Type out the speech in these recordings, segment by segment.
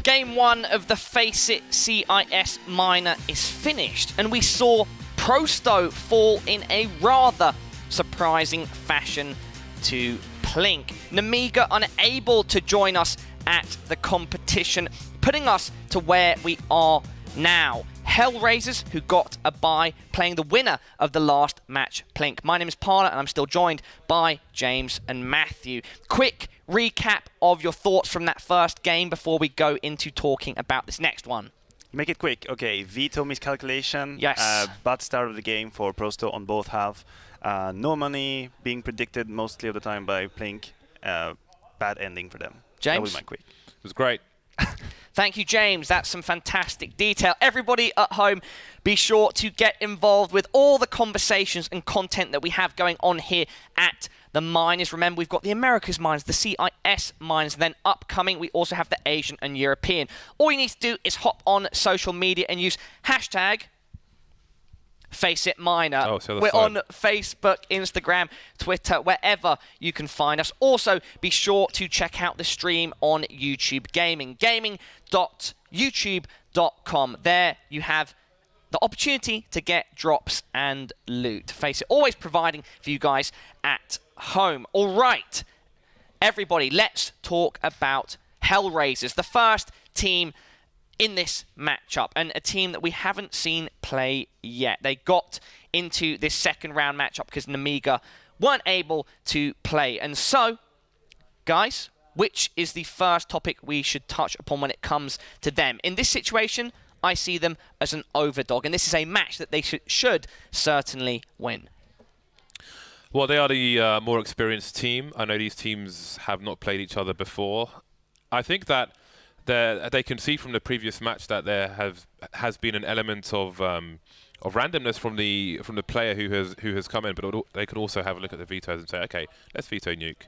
Game 1 of the FACEIT CIS minor is finished, and we saw Prosto fall in a rather surprising fashion to PLINK. Nemiga unable to join us at the competition, putting us to where we are now. HellRaisers, who got a bye, playing the winner of the last match, PLINK. My name is Parla, and I'm still joined by James and Matthew. Quick recap of your thoughts from that first game before we go into talking about this next one. Make it quick. Okay, veto miscalculation. Yes. Bad start of the game for Prosto on both halves. No money being predicted mostly of the time by PLINK. Bad ending for them. James? That was my quick. It was great. Thank you, James. That's some fantastic detail. Everybody at home, be sure to get involved with all the conversations and content that we have going on here at the Miners. Remember, we've got the Americas Miners, the CIS Miners, then upcoming, we also have the Asian and European. All you need to do is hop on social media and use hashtag FACEIT Minor. Oh, so we're on Facebook, Instagram, Twitter, wherever you can find us. Also, be sure to check out the stream on YouTube Gaming, gaming.youtube.com. There you have the opportunity to get drops and loot. FACEIT always providing for you guys at home. All right, everybody, let's talk about HellRaisers, the first team in this matchup, and a team that we haven't seen play yet. They got into this second round matchup because Nemiga weren't able to play. And so, guys, which is the first topic we should touch upon when it comes to them? In this situation, I see them as an overdog, and this is a match that they should certainly win. Well, they are the more experienced team. I know these teams have not played each other before. I think that they can see from the previous match that there has been an element of randomness from the player who has come in, but they can also have a look at the vetoes and say, okay, let's veto Nuke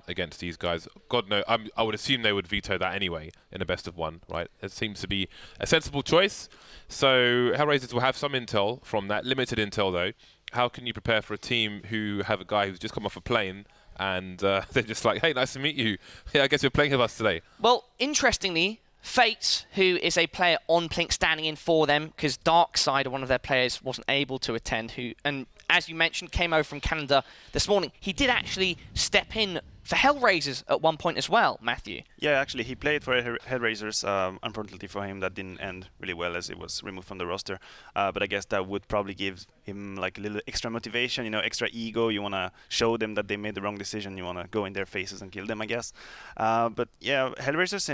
against these guys. God no, I would assume they would veto that anyway in a best of one, right? It seems to be a sensible choice. So HellRaisers will have some intel from that, limited intel though. How can you prepare for a team who have a guy who's just come off a plane and they're just like, hey, nice to meet you. Yeah, I guess you're playing with us today. Well, interestingly, FACEIT, who is a player on PLINK standing in for them, because Darkside, one of their players, wasn't able to attend, and as you mentioned, came over from Canada this morning. He did actually step in for HellRaisers at one point as well, Matthew. Yeah, actually, he played for HellRaisers. Unfortunately for him, that didn't end really well as it was removed from the roster. But I guess that would probably give him like a little extra motivation, extra ego. You want to show them that they made the wrong decision. You want to go in their faces and kill them, I guess. But yeah, HellRaisers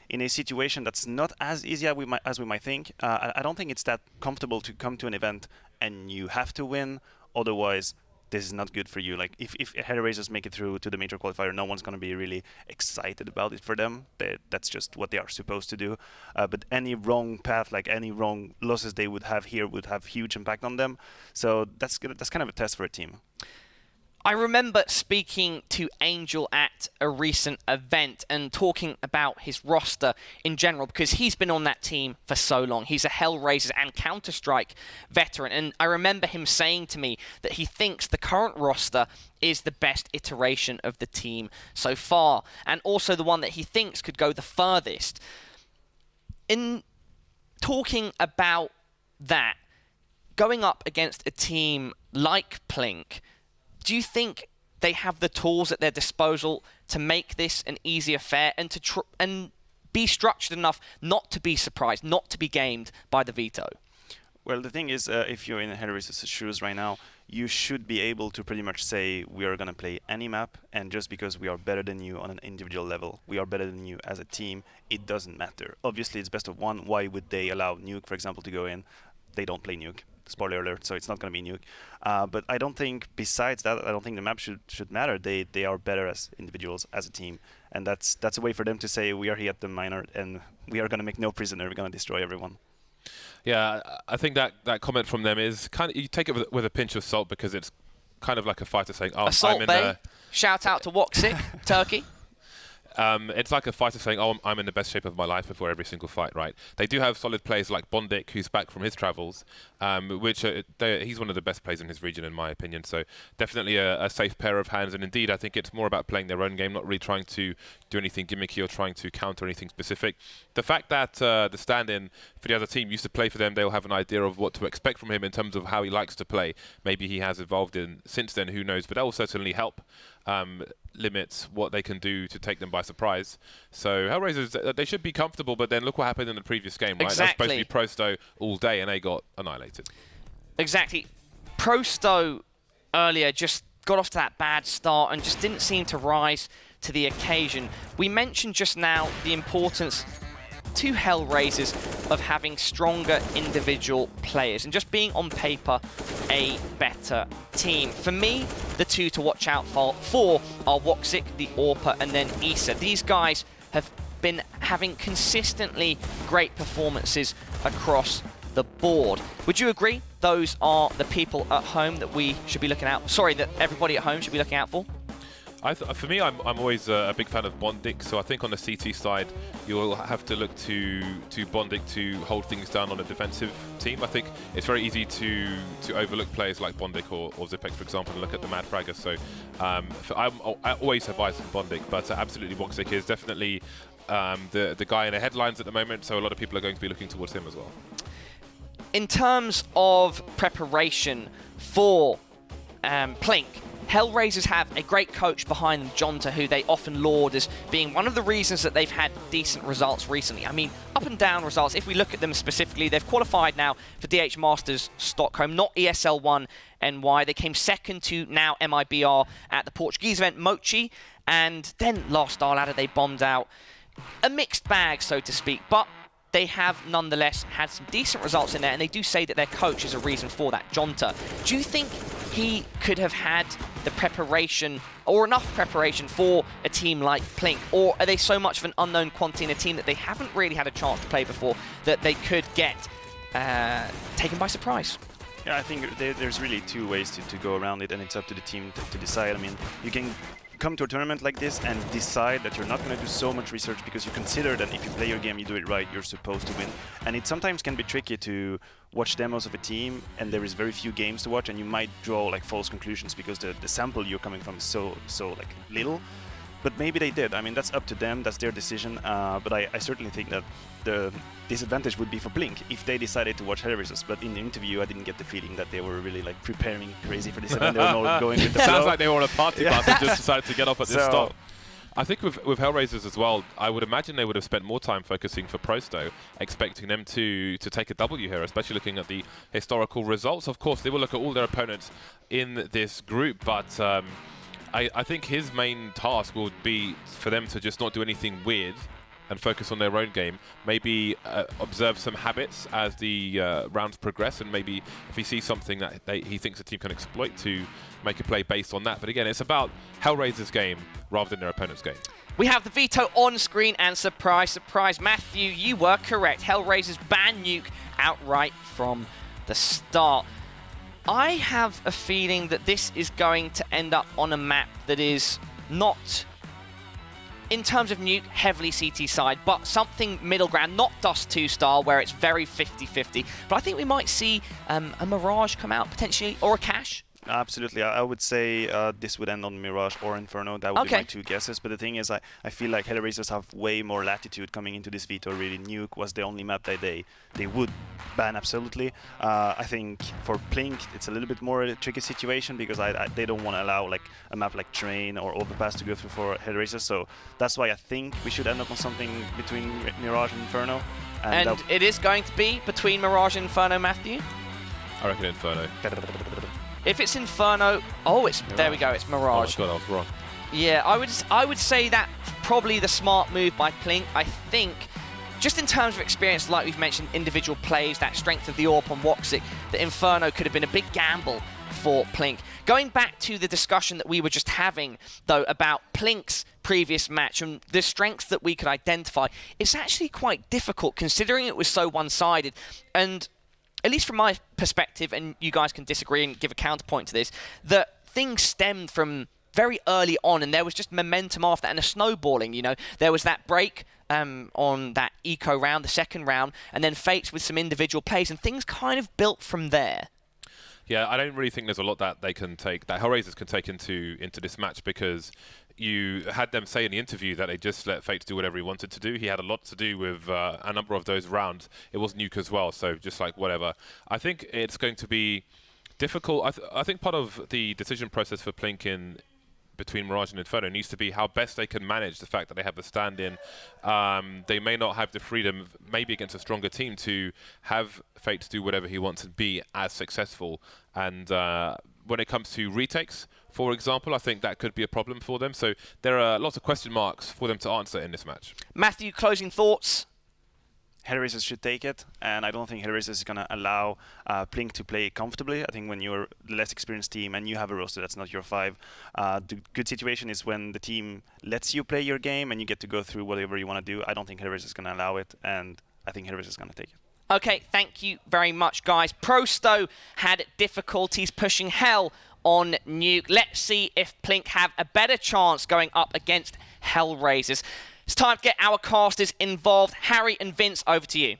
in a situation that's not as easy as we might think. I don't think it's that comfortable to come to an event and you have to win. Otherwise, this is not good for you. Like if HellRaisers make it through to the major qualifier, no one's going to be really excited about it for them. That's just what they are supposed to do. But any wrong path, like any wrong losses they would have here, would have huge impact on them. So that's kind of a test for a team. I remember speaking to Angel at a recent event and talking about his roster in general, because he's been on that team for so long. He's a HellRaisers and Counter-Strike veteran, and I remember him saying to me that he thinks the current roster is the best iteration of the team so far, and also the one that he thinks could go the furthest. In talking about that, going up against a team like PLINK, do you think they have the tools at their disposal to make this an easy affair and and be structured enough not to be surprised, not to be gamed by the veto? Well, the thing is, if you're in HellRaisers' shoes right now, you should be able to pretty much say we are going to play any map, and just because we are better than you on an individual level, we are better than you as a team, it doesn't matter. Obviously, it's best of one. Why would they allow Nuke, for example, to go in? They don't play Nuke. Spoiler alert, so it's not going to be Nuke. But I don't think, besides that, I don't think the map should matter. They are better as individuals, as a team. And that's a way for them to say, we are here at the minor, and we are going to make no prisoner. We're going to destroy everyone. Yeah, I think that comment from them is kind of, you take it with a pinch of salt, because it's kind of like a fighter saying, oh, Assault I'm in Bay. Shout out to Woxic, Turkey. it's like a fighter saying, "Oh, I'm in the best shape of my life before every single fight." Right? They do have solid players like Bondik, who's back from his travels, which he's one of the best players in his region, in my opinion. So definitely a safe pair of hands. And indeed, I think it's more about playing their own game, not really trying to do anything gimmicky or trying to counter anything specific. The fact that the stand-in for the other team used to play for them, they'll have an idea of what to expect from him in terms of how he likes to play. Maybe he has evolved in since then, who knows? But that will certainly help limit what they can do to take them by surprise. So HellRaisers, they should be comfortable, but then look what happened in the previous game, right? Exactly. That was supposed to be Prosto all day, and they got annihilated. Exactly. Prosto earlier just got off to that bad start and just didn't seem to rise to the occasion. We mentioned just now the importance to HellRaisers of having stronger individual players and just being on paper a better team. For me, the two to watch out for are Woxic, the Orpa, and then Issa. These guys have been having consistently great performances across the board. Would you agree those are the people at home that we should be looking out? Sorry, that everybody at home should be looking out for? For me, I'm always a big fan of Bondik, so I think on the CT side, you'll have to look to Bondik to hold things down on a defensive team. I think it's very easy to overlook players like Bondik or Zipex, for example, and look at the Mad Fraggers. So I always have eyes on Bondik, but absolutely Woxic is definitely the guy in the headlines at the moment, so a lot of people are going to be looking towards him as well. In terms of preparation for PLINK, HellRaisers have a great coach behind them, Jonta, who they often laud as being one of the reasons that they've had decent results recently. I mean, up and down results. If we look at them specifically, they've qualified now for DH Masters Stockholm, not ESL1 NY. They came second to now MIBR at the Portuguese event Mochi, and then last Star Ladder they bombed out. A mixed bag, so to speak, but they have nonetheless had some decent results in there, and they do say that their coach is a reason for that, Jonta. Do you think he could have had the preparation or enough preparation for a team like PLINK, or are they so much of an unknown quantity in a team that they haven't really had a chance to play before that they could get taken by surprise? Yeah, I think there's really two ways to go around it, and it's up to the team to decide. I mean, you can come to a tournament like this and decide that you're not going to do so much research because you consider that if you play your game, you do it right, you're supposed to win. And it sometimes can be tricky to watch demos of a team and there is very few games to watch, and you might draw like false conclusions because the sample you're coming from is so like little. But maybe they did. I mean, that's up to them. That's their decision. But I certainly think that the disadvantage would be for PLINK if they decided to watch HellRaisers. But in the interview, I didn't get the feeling that they were really like preparing crazy for this event. They were more going with the flow. Sounds like they were on a party bus and just decided to get off at this stop. I think with HellRaisers as well, I would imagine they would have spent more time focusing for Prosto, expecting them to take a W here, especially looking at the historical results. Of course, they will look at all their opponents in this group, but I think his main task would be for them to just not do anything weird and focus on their own game. Maybe observe some habits as the rounds progress, and maybe if he sees something that he thinks the team can exploit, to make a play based on that. But again, it's about HellRaisers' game rather than their opponent's game. We have the veto on screen, and surprise, surprise, Matthew, you were correct. HellRaisers ban Nuke outright from the start. I have a feeling that this is going to end up on a map that is not, in terms of Nuke, heavily CT side, but something middle ground, not Dust 2 style, where it's very 50-50. But I think we might see a Mirage come out potentially, or a Cash. Absolutely. I would say this would end on Mirage or Inferno. That would be my two guesses. But the thing is, I feel like HellRaisers have way more latitude coming into this veto. Really, Nuke was the only map that they would ban absolutely. I think for PLINK, it's a little bit more a tricky situation because they don't want to allow like a map like Train or Overpass to go through for HellRaisers. So that's why I think we should end up on something between Mirage and Inferno. And it is going to be between Mirage and Inferno, Matthew? I reckon Inferno. If it's Inferno, there we go, it's Mirage. Oh my God, I was wrong. Yeah, I would say that probably the smart move by PLINK. I think, just in terms of experience, like we've mentioned, individual plays, that strength of the AWP on Woxic, that Inferno could have been a big gamble for PLINK. Going back to the discussion that we were just having, though, about PLINK's previous match and the strength that we could identify, it's actually quite difficult considering it was so one-sided. And at least from my perspective, and you guys can disagree and give a counterpoint to this, that things stemmed from very early on, and there was just momentum after and a snowballing. You know, there was that break on that eco round, the second round, and then FACEIT with some individual plays, and things kind of built from there. Yeah, I don't really think there's a lot that they can take, that HellRaisers can take into this match, because you had them say in the interview that they just let FACEIT do whatever he wanted to do. He had a lot to do with a number of those rounds. It was Nuke as well, so just like whatever. I think it's going to be difficult. I think part of the decision process for PLINK between Mirage and Inferno needs to be how best they can manage the fact that they have the stand-in. They may not have the freedom, maybe against a stronger team, to have FACEIT do whatever he wants and be as successful. And when it comes to retakes, for example, I think that could be a problem for them. So there are lots of question marks for them to answer in this match. Matthew, closing thoughts? HellRaisers should take it, and I don't think HellRaisers is going to allow PLINK to play comfortably. I think when you're the less experienced team and you have a roster that's not your 5, the good situation is when the team lets you play your game and you get to go through whatever you want to do. I don't think HellRaisers is going to allow it, and I think HellRaisers is going to take it. Okay, thank you very much, guys. Prosto had difficulties pushing Hell on Nuke. Let's see if PLINK have a better chance going up against HellRaisers. It's time to get our casters involved. Harry and Vince, over to you.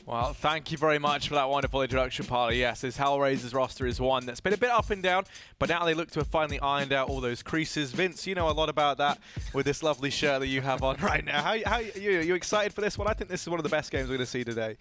Well, thank you very much for that wonderful introduction, Parley. Yes, this HellRaisers roster is one that's been a bit up and down, but now they look to have finally ironed out all those creases. Vince, you know a lot about that with this lovely shirt that you have on right now. How are you excited for this one? I think this is one of the best games we're going to see today.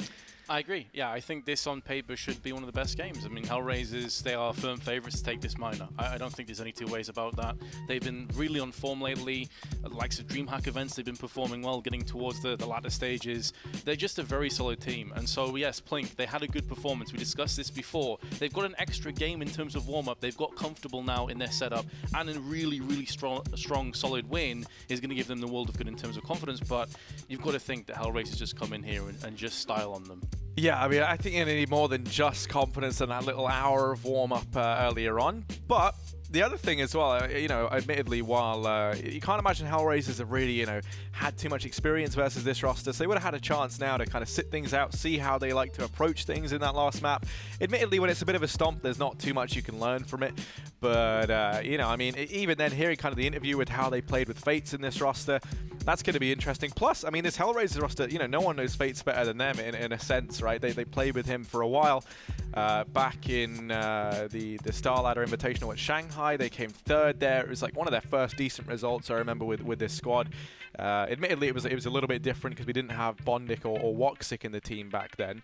I agree. Yeah, I think this on paper should be one of the best games. I mean, HellRaisers, they are firm favorites to take this minor. I don't think there's any two ways about that. They've been really on form lately. The likes of DreamHack events, they've been performing well, getting towards the latter stages. They're just a very solid team. And so, yes, PLINK, they had a good performance. We discussed this before. They've got an extra game in terms of warm-up. They've got comfortable now in their setup. And a really, really strong, solid win is going to give them the world of good in terms of confidence. But you've got to think that HellRaisers just come in here and just style on them. Yeah, I mean, I think you need more than just confidence and that little hour of warm-up earlier on. But the other thing as well, you know, admittedly, while you can't imagine HellRaisers have really, you know, had too much experience versus this roster, so they would have had a chance now to kind of sit things out, see how they like to approach things in that last map. Admittedly, when it's a bit of a stomp, there's not too much you can learn from it. But, you know, I mean, even then, hearing kind of the interview with how they played with FACEIT in this roster, that's going to be interesting. Plus, I mean, this HellRaisers roster, you know, no one knows FACEIT better than them in a sense, right? They played with him for a while. Back in the Star Ladder Invitational at Shanghai, they came third there. It was like one of their first decent results, I remember, with this squad. Admittedly, it was a little bit different because we didn't have Bondik or Woxic in the team back then.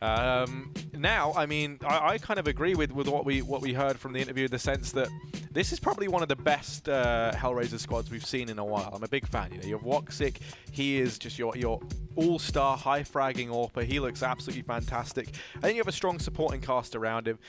Now, I mean, I kind of agree with what we heard from the interview in the sense that this is probably one of the best HellRaiser squads we've seen in a while. I'm a big fan. You know, you have Woxic. He is just your all-star high-fragging AWPer. He looks absolutely fantastic. I think you have a strong supporting cast around him.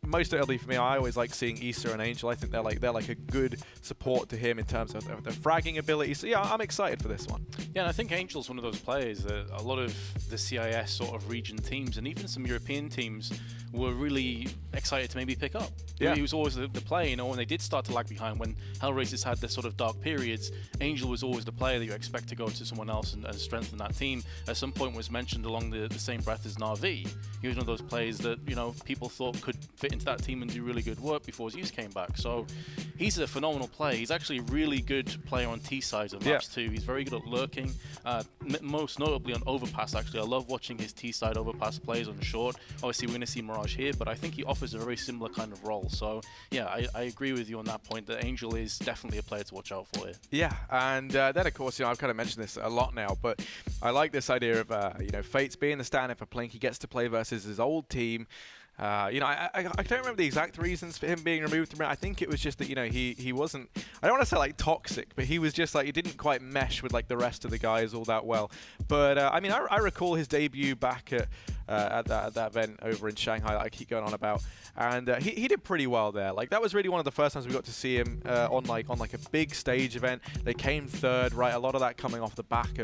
Most notably for me, I always like seeing Issa and Angel. I think they're like a good support to him in terms of the fragging ability. So yeah, I'm excited for this one. Yeah, and I think Angel's one of those players that a lot of the CIS sort of region teams and even some European teams were really excited to maybe pick up. Yeah. He was always the player, you know, when they did start to lag behind, when HellRaisers had their sort of dark periods, Angel was always the player that you expect to go to someone else and strengthen that team. At some point was mentioned along the same breath as Na'Vi. He was one of those players that, you know, people thought could fit into that team and do really good work before Zeus came back. So he's a phenomenal player. He's actually a really good player on T-sides of maps too. He's very good at lurking, most notably on overpass actually. I love watching his T-side overpass plays on short. Obviously we're going to see Mirage here, but I think he offers a very similar kind of role. So yeah, I agree with you on that point that Angel is definitely a player to watch out for here. Yeah, and then of course, you know, I've kind of mentioned this a lot now, but I like this idea of, you know, FACEIT being the stand-in for PLINK. He gets to play versus his old team. You know, I don't remember the exact reasons for him being removed from it. I think it was just that, you know, he wasn't, I don't want to say like toxic, but he was just like, he didn't quite mesh with like the rest of the guys all that well. But I mean, I recall his debut back at that event over in Shanghai that I keep going on about, and he did pretty well there. Like that was really one of the first times we got to see him on like a big stage event. They came third, right? A lot of that coming off the back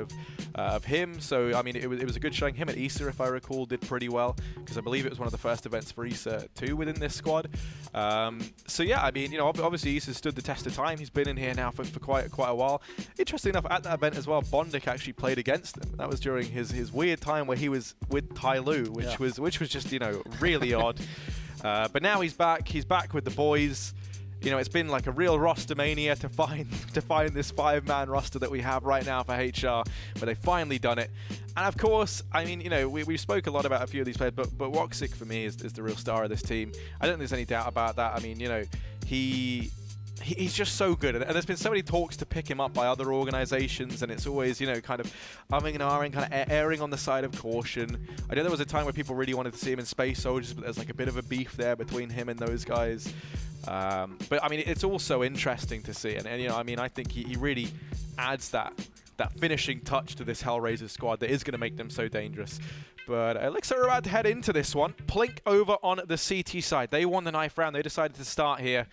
of him. So I mean, it was a good showing. Him and Issa, if I recall, did pretty well because I believe it was one of the first events for Issa too within this squad. So yeah, I mean, you know, obviously Issa stood the test of time. He's been in here now for quite a while. Interesting enough, at that event as well, Bondik actually played against him. That was during his weird time where he was with Tai Lu, which was just, you know, really odd. But now he's back with the boys. you know, it's been like a real roster mania to find this 5-man roster that we have right now for HR, but they've finally done it. And of course, I mean, you know, we spoke a lot about a few of these players, but Woxic for me is the real star of this team. I don't think there's any doubt about that. I mean, you know, he's just so good, and there's been so many talks to pick him up by other organizations, and it's always, you know, kind of umming and ahhing, kind of erring on the side of caution. I know there was a time where people really wanted to see him in Space Soldiers, but there's like a bit of a beef there between him and those guys. But I mean, it's also interesting to see, and you know, I mean, I think he really adds that finishing touch to this HellRaisers squad that is going to make them so dangerous. But it looks like we're about to head into this one. PLINK over on the CT side. They won the knife round. They decided to start here.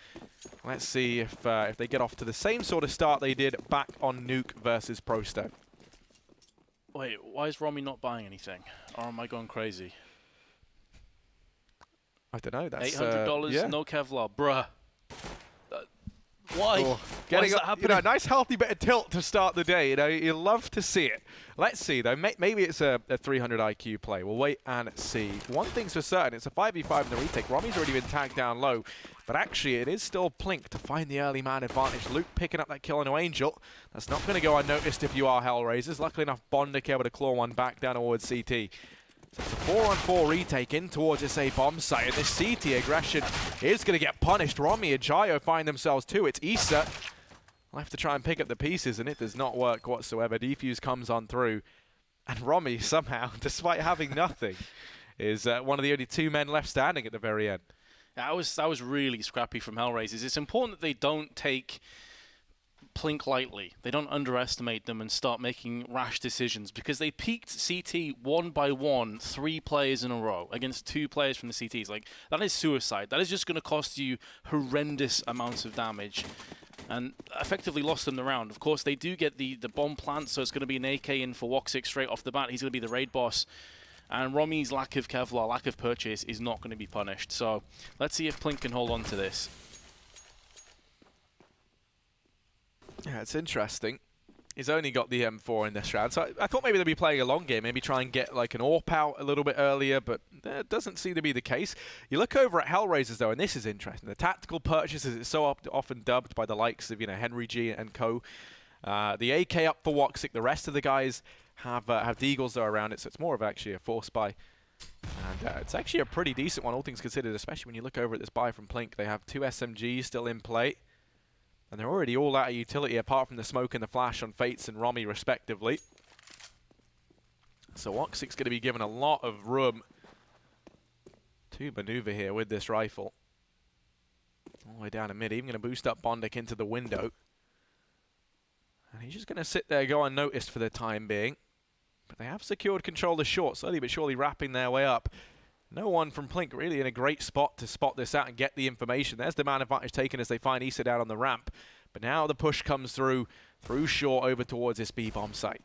Let's see if they get off to the same sort of start they did back on Nuke versus Prosto. Wait, why is Romy not buying anything? Or am I going crazy? I don't know. That's $800, yeah. no Kevlar, bruh. Why? Oh, Why is that you happening? know, a nice healthy bit of tilt to start the day. You know, you love to see it. Let's see though. Maybe it's a 300 IQ play. We'll wait and see. One thing's for certain: it's a 5v5 in the retake. Romy's already been tagged down low, but actually it is still PLINK to find the early man advantage. Luke picking up that kill on Angel. That's not going to go unnoticed if you are HellRaisers. Luckily enough, Bondic able to claw one back down towards CT. So it's a 4-on-4 retake in towards this A bomb site, and this CT aggression is going to get punished. Romy and Jio find themselves too. It's Issa left to try and pick up the pieces, and it does not work whatsoever. Defuse comes on through, and Romy somehow, despite having nothing, is one of the only 2 men left standing at the very end. That was really scrappy from HellRaisers. It's important that they don't take PLINK lightly. They don't underestimate them and start making rash decisions, because they peaked CT 1 by 1, 3 players in a row against 2 players from the CTs. Like, that is suicide. That is just going to cost you horrendous amounts of damage, and effectively lost them the round. Of course, they do get the bomb plant, so it's going to be an AK in for Woxic straight off the bat. He's going to be the raid boss. And Romy's lack of Kevlar, lack of purchase, is not going to be punished. So let's see if PLINK can hold on to this. Yeah, it's interesting. He's only got the M4 in this round, so I thought maybe they'd be playing a long game, maybe try and get like an AWP out a little bit earlier, but it doesn't seem to be the case. You look over at HellRaisers though, and this is interesting. The tactical purchases, it's so often dubbed by the likes of, you know, Henry G and co. The AK up for Woxic. The rest of the guys have Deagles though around it, so it's more of actually a force buy. And it's actually a pretty decent one, all things considered, especially when you look over at this buy from PLINK. They have 2 SMGs still in play. And they're already all out of utility apart from the smoke and the flash on Fates and Romy respectively. So Woxic's going to be given a lot of room to maneuver here with this rifle. All the way down to mid, even going to boost up Bondic into the window. And he's just going to sit there, go unnoticed for the time being. But they have secured control of short, slowly but surely wrapping their way up. No one from PLINK really in a great spot to spot this out and get the information. There's the man advantage taken as they find Issa down on the ramp. But now the push comes through short over towards this B-bomb site.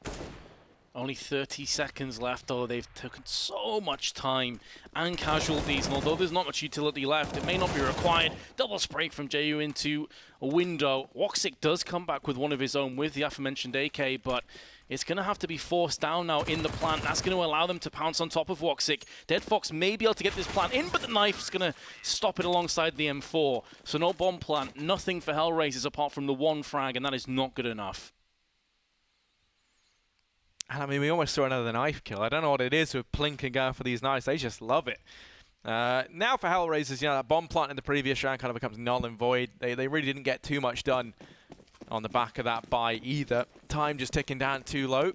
Only 30 seconds left, though. They've taken so much time and casualties, and although there's not much utility left, it may not be required. Double spray from Ju into a window. Woxic does come back with one of his own with the aforementioned AK, but it's going to have to be forced down now in the plant. That's going to allow them to pounce on top of Woxic. Dead Fox may be able to get this plant in, but the knife's going to stop it alongside the M4. So no bomb plant, nothing for HellRaisers apart from the 1 frag, and that is not good enough. And I mean, we almost saw another knife kill. I don't know what it is with PLINK and going for these knives. They just love it. Now for HellRaisers, you know, that bomb plant in the previous round kind of becomes null and void. They really didn't get too much done on the back of that buy either. Time just ticking down too low.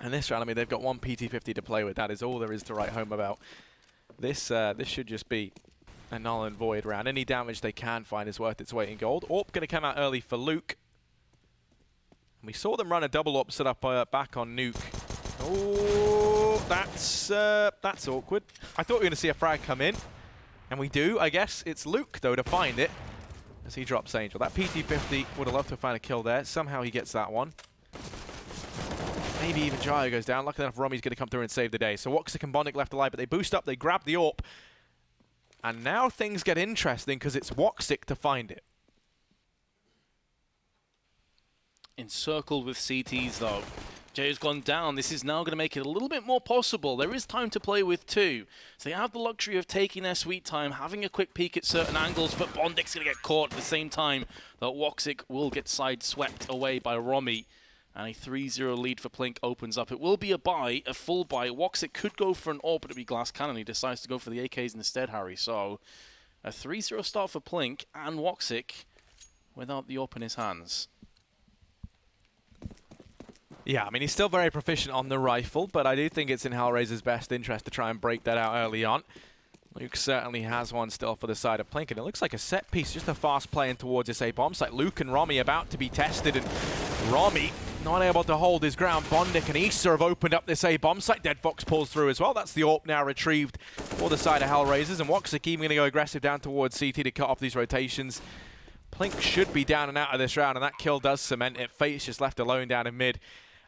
And this round, I mean, they've got 1 PT-50 to play with. That is all there is to write home about. This should just be a null and void round. Any damage they can find is worth its weight in gold. AWP going to come out early for Luke. And we saw them run a double AWP set up back on Nuke. Oh, that's awkward. I thought we were going to see a frag come in. And we do. I guess it's Luke, though, to find it. As he drops Angel. That PT-50 would have loved to find a kill there. Somehow he gets that one. Maybe even Jaya goes down. Luckily enough, Romy's going to come through and save the day. So Woxic and Bondic left alive, but they boost up, they grab the AWP. And now things get interesting because it's Woxic to find it. Encircled with CTs, though. Jay's gone down. This is now going to make it a little bit more possible. There is time to play with two. So they have the luxury of taking their sweet time, having a quick peek at certain angles, but Bondik's going to get caught at the same time that Woxic will get side-swept away by Romy. And a 3-0 lead for PLINK opens up. It will be a buy, a full buy. Woxic could go for an AWP, but it'll be Glass Cannon. He decides to go for the AKs instead, Harry. So a 3-0 start for PLINK and Woxic without the AWP in his hands. Yeah, I mean, he's still very proficient on the rifle, but I do think it's in HellRaisers' best interest to try and break that out early on. Luke certainly has one still for the side of PLINK, and it looks like a set piece, just a fast play in towards this A bomb site. Luke and Romy about to be tested, and Romy not able to hold his ground. Bondik and Issa have opened up this A bomb site. Dead Fox pulls through as well. That's the AWP now retrieved for the side of HellRaisers, and Woxic even going to go aggressive down towards CT to cut off these rotations. PLINK should be down and out of this round, and that kill does cement it. FACEIT just left alone down in mid.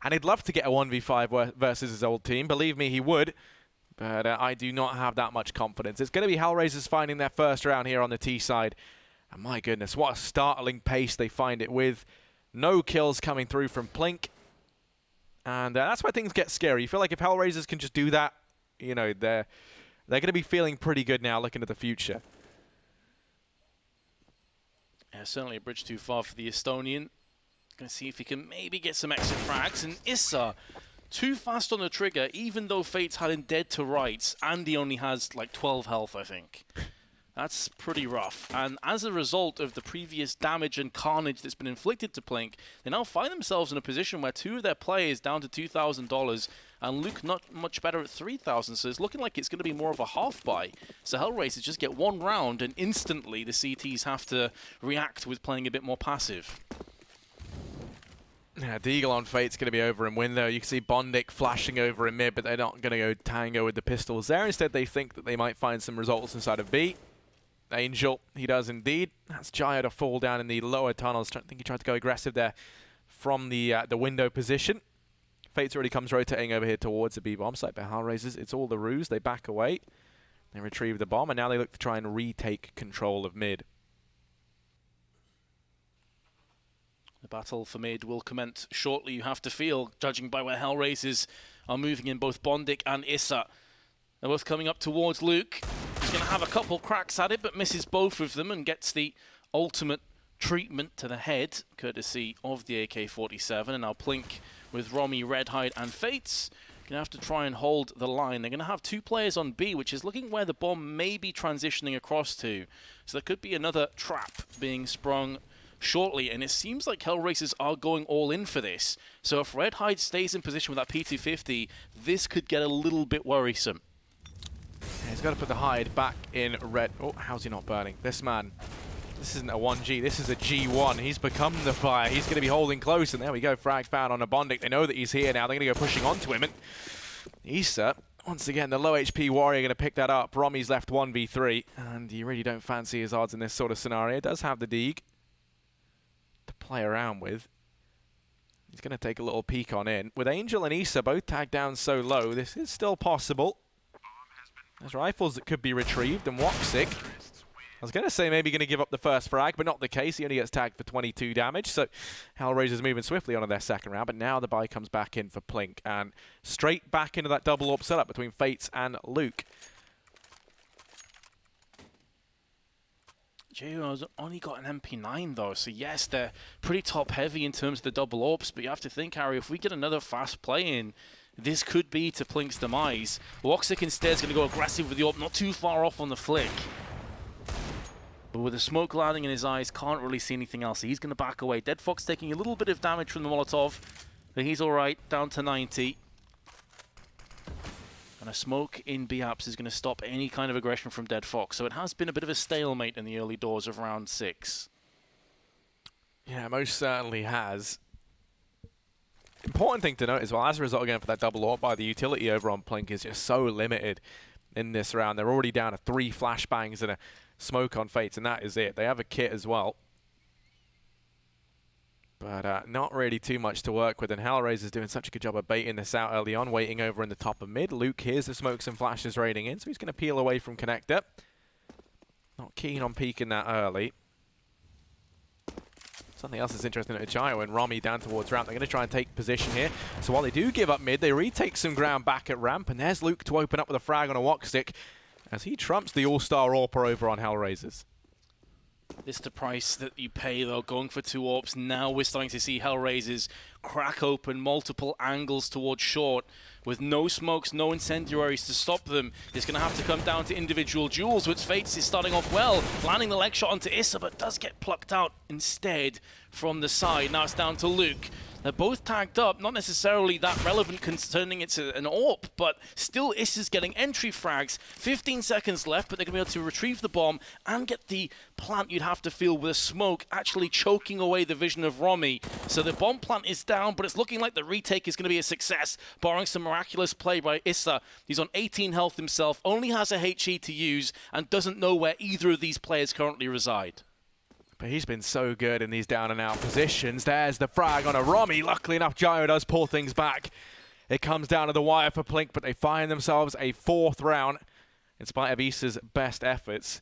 And he'd love to get a 1v5 versus his old team. Believe me, he would. But I do not have that much confidence. It's going to be HellRaisers finding their first round here on the T side. And my goodness, what a startling pace they find it with. No kills coming through from PLINK. And that's where things get scary. You feel like if HellRaisers can just do that, you know, they're going to be feeling pretty good now looking at the future. Yeah, certainly a bridge too far for the Estonian. Going to see if he can maybe get some exit frags. And Issa, too fast on the trigger, even though FACEIT's had him dead to rights, and he only has like 12 health, I think. That's pretty rough. And as a result of the previous damage and carnage that's been inflicted to PLINK, they now find themselves in a position where two of their players down to $2,000, and Luke not much better at 3,000, so it's looking like it's going to be more of a half buy. So HellRaisers just get one round, and instantly the CTs have to react with playing a bit more passive. Yeah, Deagle on FATE's going to be over in window. You can see Bondik flashing over in mid, but they're not going to go tango with the pistols there. Instead, they think that they might find some results inside of B. Angel, he does indeed. That's Jaya to fall down in the lower tunnels. I think he tried to go aggressive there from the window position. FACEIT already comes rotating over here towards the B bomb site, but HellRaisers, it's all the ruse. They back away. They retrieve the bomb, and now they look to try and retake control of mid. The battle for mid will commence shortly, you have to feel, judging by where HellRaisers are moving in, both Bondik and Issa. They're both coming up towards Luke. He's going to have a couple cracks at it, but misses both of them and gets the ultimate treatment to the head, courtesy of the AK-47. And now PLINK with Romy, Redhide, and FACEIT going to have to try and hold the line. They're going to have two players on B, which is looking where the bomb may be transitioning across to. So there could be another trap being sprung shortly, and it seems like HellRaisers are going all in for this. So if Redhide stays in position with that P250, this could get a little bit worrisome. Yeah, he's got to put the hide back in red. Oh, how's he not burning? This man, this isn't a 1G, this is a G1. He's become the fire. He's going to be holding close, and there we go. Frag found on a Bondik. They know that he's here now. They're going to go pushing onto him, and Issa, once again, the low HP warrior going to pick that up. Romy's left 1v3, and you really don't fancy his odds in this sort of scenario. Does have the Deeg to play around with. He's going to take a little peek on in. With Angel and Issa both tagged down so low, this is still possible. There's rifles that could be retrieved, and Woxic, I was going to say maybe going to give up the first frag, but not the case. He only gets tagged for 22 damage, so HellRaisers moving swiftly on to their second round, but now the buy comes back in for PLINK, and straight back into that double AWP setup between FACEIT and Luke. JO's only got an MP9 though, so yes, they're pretty top heavy in terms of the double AWPs, but you have to think, Harry, if we get another fast play in, this could be to PLINK's demise. Woxic instead is going to go aggressive with the AWP, not too far off on the flick. But with the smoke landing in his eyes, can't really see anything else, so he's going to back away. Dead Fox taking a little bit of damage from the Molotov, but he's alright, down to 90. And a smoke in B-Apps is going to stop any kind of aggression from Dead Fox. So it has been a bit of a stalemate in the early doors of round 6. Yeah, most certainly has. Important thing to note as well, as a result again for that double AWP by the utility over on PLINK is just so limited in this round. They're already down to 3 flashbangs and a smoke on FACEIT, and that is it. They have a kit as well. But not really too much to work with, and HellRaisers doing such a good job of baiting this out early on, waiting over in the top of mid. Luke hears the smokes and flashes raiding in, so he's going to peel away from connector. Not keen on peeking that early. Something else that's interesting at Ajayo and Romy down towards ramp. They're going to try and take position here. So while they do give up mid, they retake some ground back at ramp. And there's Luke to open up with a frag on a walk stick as he trumps the all-star AWPer over on HellRaisers. This is the price that you pay, though, going for 2 AWPs. Now we're starting to see HellRaisers crack open multiple angles towards short with no smokes, no incendiaries to stop them. It's going to have to come down to individual duels, which FACEIT is starting off well, landing the leg shot onto Issa, but does get plucked out instead from the side. Now it's down to Luke. They're both tagged up, not necessarily that relevant concerning it's an AWP, but still Issa's getting entry frags. 15 seconds left, but they're going to be able to retrieve the bomb and get the plant you'd have to feel with a smoke actually choking away the vision of Romy. So the bomb plant is down, but it's looking like the retake is going to be a success, barring some miraculous play by Issa. He's on 18 health himself, only has a HE to use, and doesn't know where either of these players currently reside. But he's been so good in these down and out positions. There's the frag on a Romy. Luckily enough, Jayo does pull things back. It comes down to the wire for PLINK, but they find themselves a 4th round in spite of Issa's best efforts.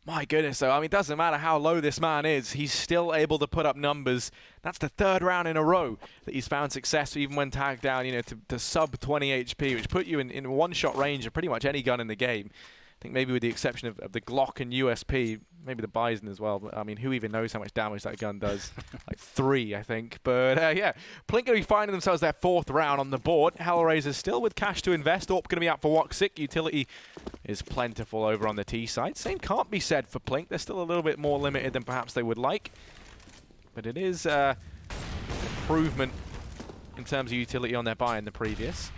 My goodness, though, I mean, it doesn't matter how low this man is, he's still able to put up numbers. That's the 3rd round in a row that he's found success, even when tagged down, you know, to sub 20 HP, which put you in one-shot range of pretty much any gun in the game. I think maybe with the exception of the Glock and USP, maybe the Bison as well. But, I mean, who even knows how much damage that gun does? Like 3, I think. But, yeah, PLINK going to be finding themselves their 4th round on the board. HellRaisers still with cash to invest. AWP going to be out for Woxic. Utility is plentiful over on the T side. Same can't be said for PLINK. They're still a little bit more limited than perhaps they would like. But it is improvement in terms of utility on their buy in the previous.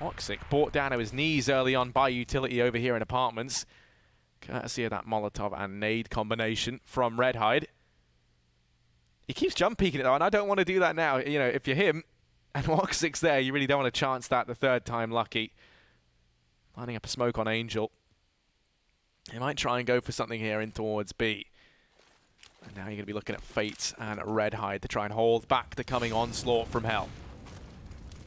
Woxic brought down to his knees early on by Utility over here in Apartments. Courtesy of that Molotov and nade combination from Redhide. He keeps jump peeking it though, and I don't want to do that now. You know, if you're him and Woxic's there, you really don't want to chance that the 3rd time lucky. Lining up a smoke on Angel. He might try and go for something here in towards B. And now you're going to be looking at FACEIT and Redhide to try and hold back the coming onslaught from Hell.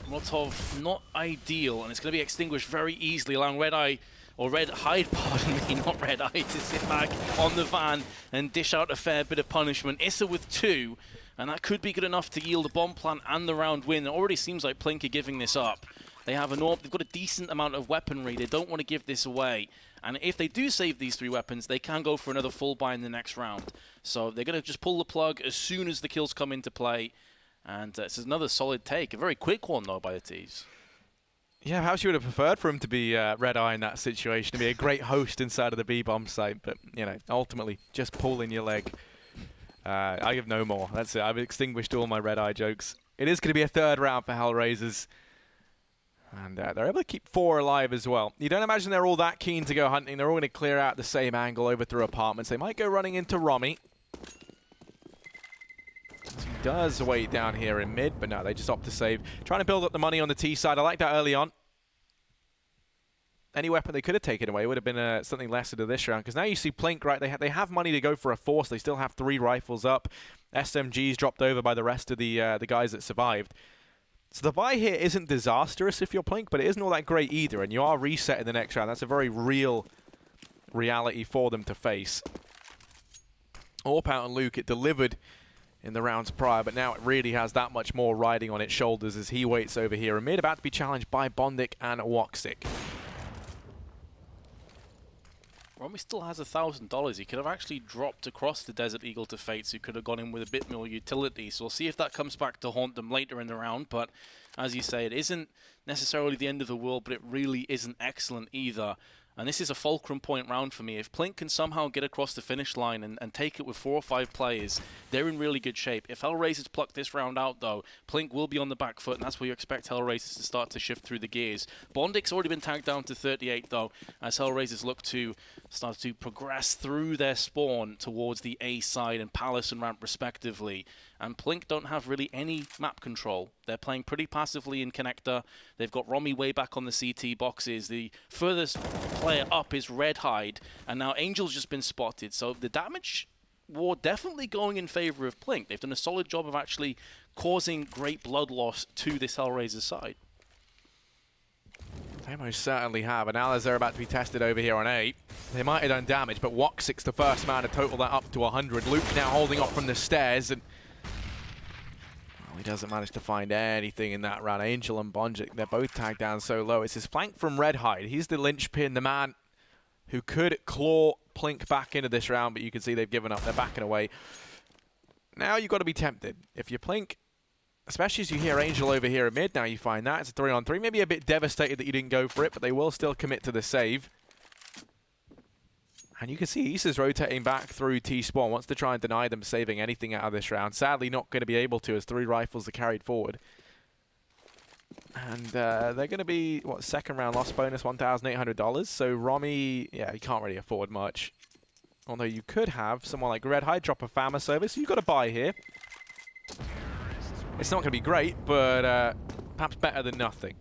Molotov not ideal, and it's going to be extinguished very easily, allowing Redhide, pardon me, not Redhide, to sit back on the van and dish out a fair bit of punishment. Issa with 2, and that could be good enough to yield a bomb plant and the round win. It already seems like PLINK are giving this up. They have an AWP, they've got a decent amount of weaponry, they don't want to give this away. And if they do save these 3 weapons, they can go for another full buy in the next round. So they're going to just pull the plug as soon as the kills come into play. And this is another solid take. A very quick one, though, by the T's. Yeah, perhaps you would have preferred for him to be Red-Eye in that situation, to be a great host inside of the B-bomb site. But, you know, ultimately, just pulling your leg. I give no more. That's it. I've extinguished all my Red-Eye jokes. It is going to be a 3rd round for HellRaisers. And they're able to keep 4 alive as well. You don't imagine they're all that keen to go hunting. They're all going to clear out the same angle over through Apartments. They might go running into Romy. He does wait down here in mid, but no, they just opt to save. Trying to build up the money on the T side. I like that early on. Any weapon they could have taken away would have been something lesser to this round, because now you see PLINK, right? They have money to go for a force. They still have 3 rifles up. SMGs dropped over by the rest of the guys that survived. So the buy here isn't disastrous if you're PLINK, but it isn't all that great either, and you are reset in the next round. That's a very real reality for them to face. AWP out and Luke, it delivered in the rounds prior, but now it really has that much more riding on its shoulders as he waits over here in mid, about to be challenged by Bondic and Woxic. Romy still has $1,000. He could have actually dropped across the Desert Eagle to FACEIT, who could have gone in with a bit more utility. So we'll see if that comes back to haunt them later in the round. But as you say, it isn't necessarily the end of the world, but it really isn't excellent either. And this is a fulcrum point round for me. If PLINK can somehow get across the finish line and take it with 4 or 5 players, they're in really good shape. If HellRaisers pluck this round out, though, PLINK will be on the back foot, and that's where you expect HellRaisers to start to shift through the gears. Bondic's already been tagged down to 38, though, as HellRaisers look to start to progress through their spawn towards the A side and Palace and ramp, respectively. And PLINK don't have really any map control. They're playing pretty passively in connector. They've got Romy way back on the CT boxes. The furthest player up is Redhide, and now Angel's just been spotted. So the damage war definitely going in favor of PLINK. They've done a solid job of actually causing great blood loss to this HellRaisers side. They most certainly have, and now as they're about to be tested over here on A, they might have done damage, but Woxic's the first man to total that up to 100. Luke now holding up from the stairs, and He doesn't manage to find anything in that round. Angel and Bonjic, they're both tagged down so low. It's his flank from Redhide. He's the linchpin, the man who could claw PLINK back into this round, but you can see they've given up. They're backing away. Now you've got to be tempted. If you're PLINK, especially as you hear Angel over here at mid, now you find that. It's a 3-on-3. Maybe a bit devastated that you didn't go for it, but they will still commit to the save. And you can see Issa's rotating back through T-Spawn, wants to try and deny them saving anything out of this round. Sadly, not going to be able to as 3 rifles are carried forward. And they're going to be, what, second round loss bonus, $1,800. So Romy, yeah, he can't really afford much. Although you could have someone like Redhide drop a FAMA service. You've got to buy here. It's not going to be great, but perhaps better than nothing.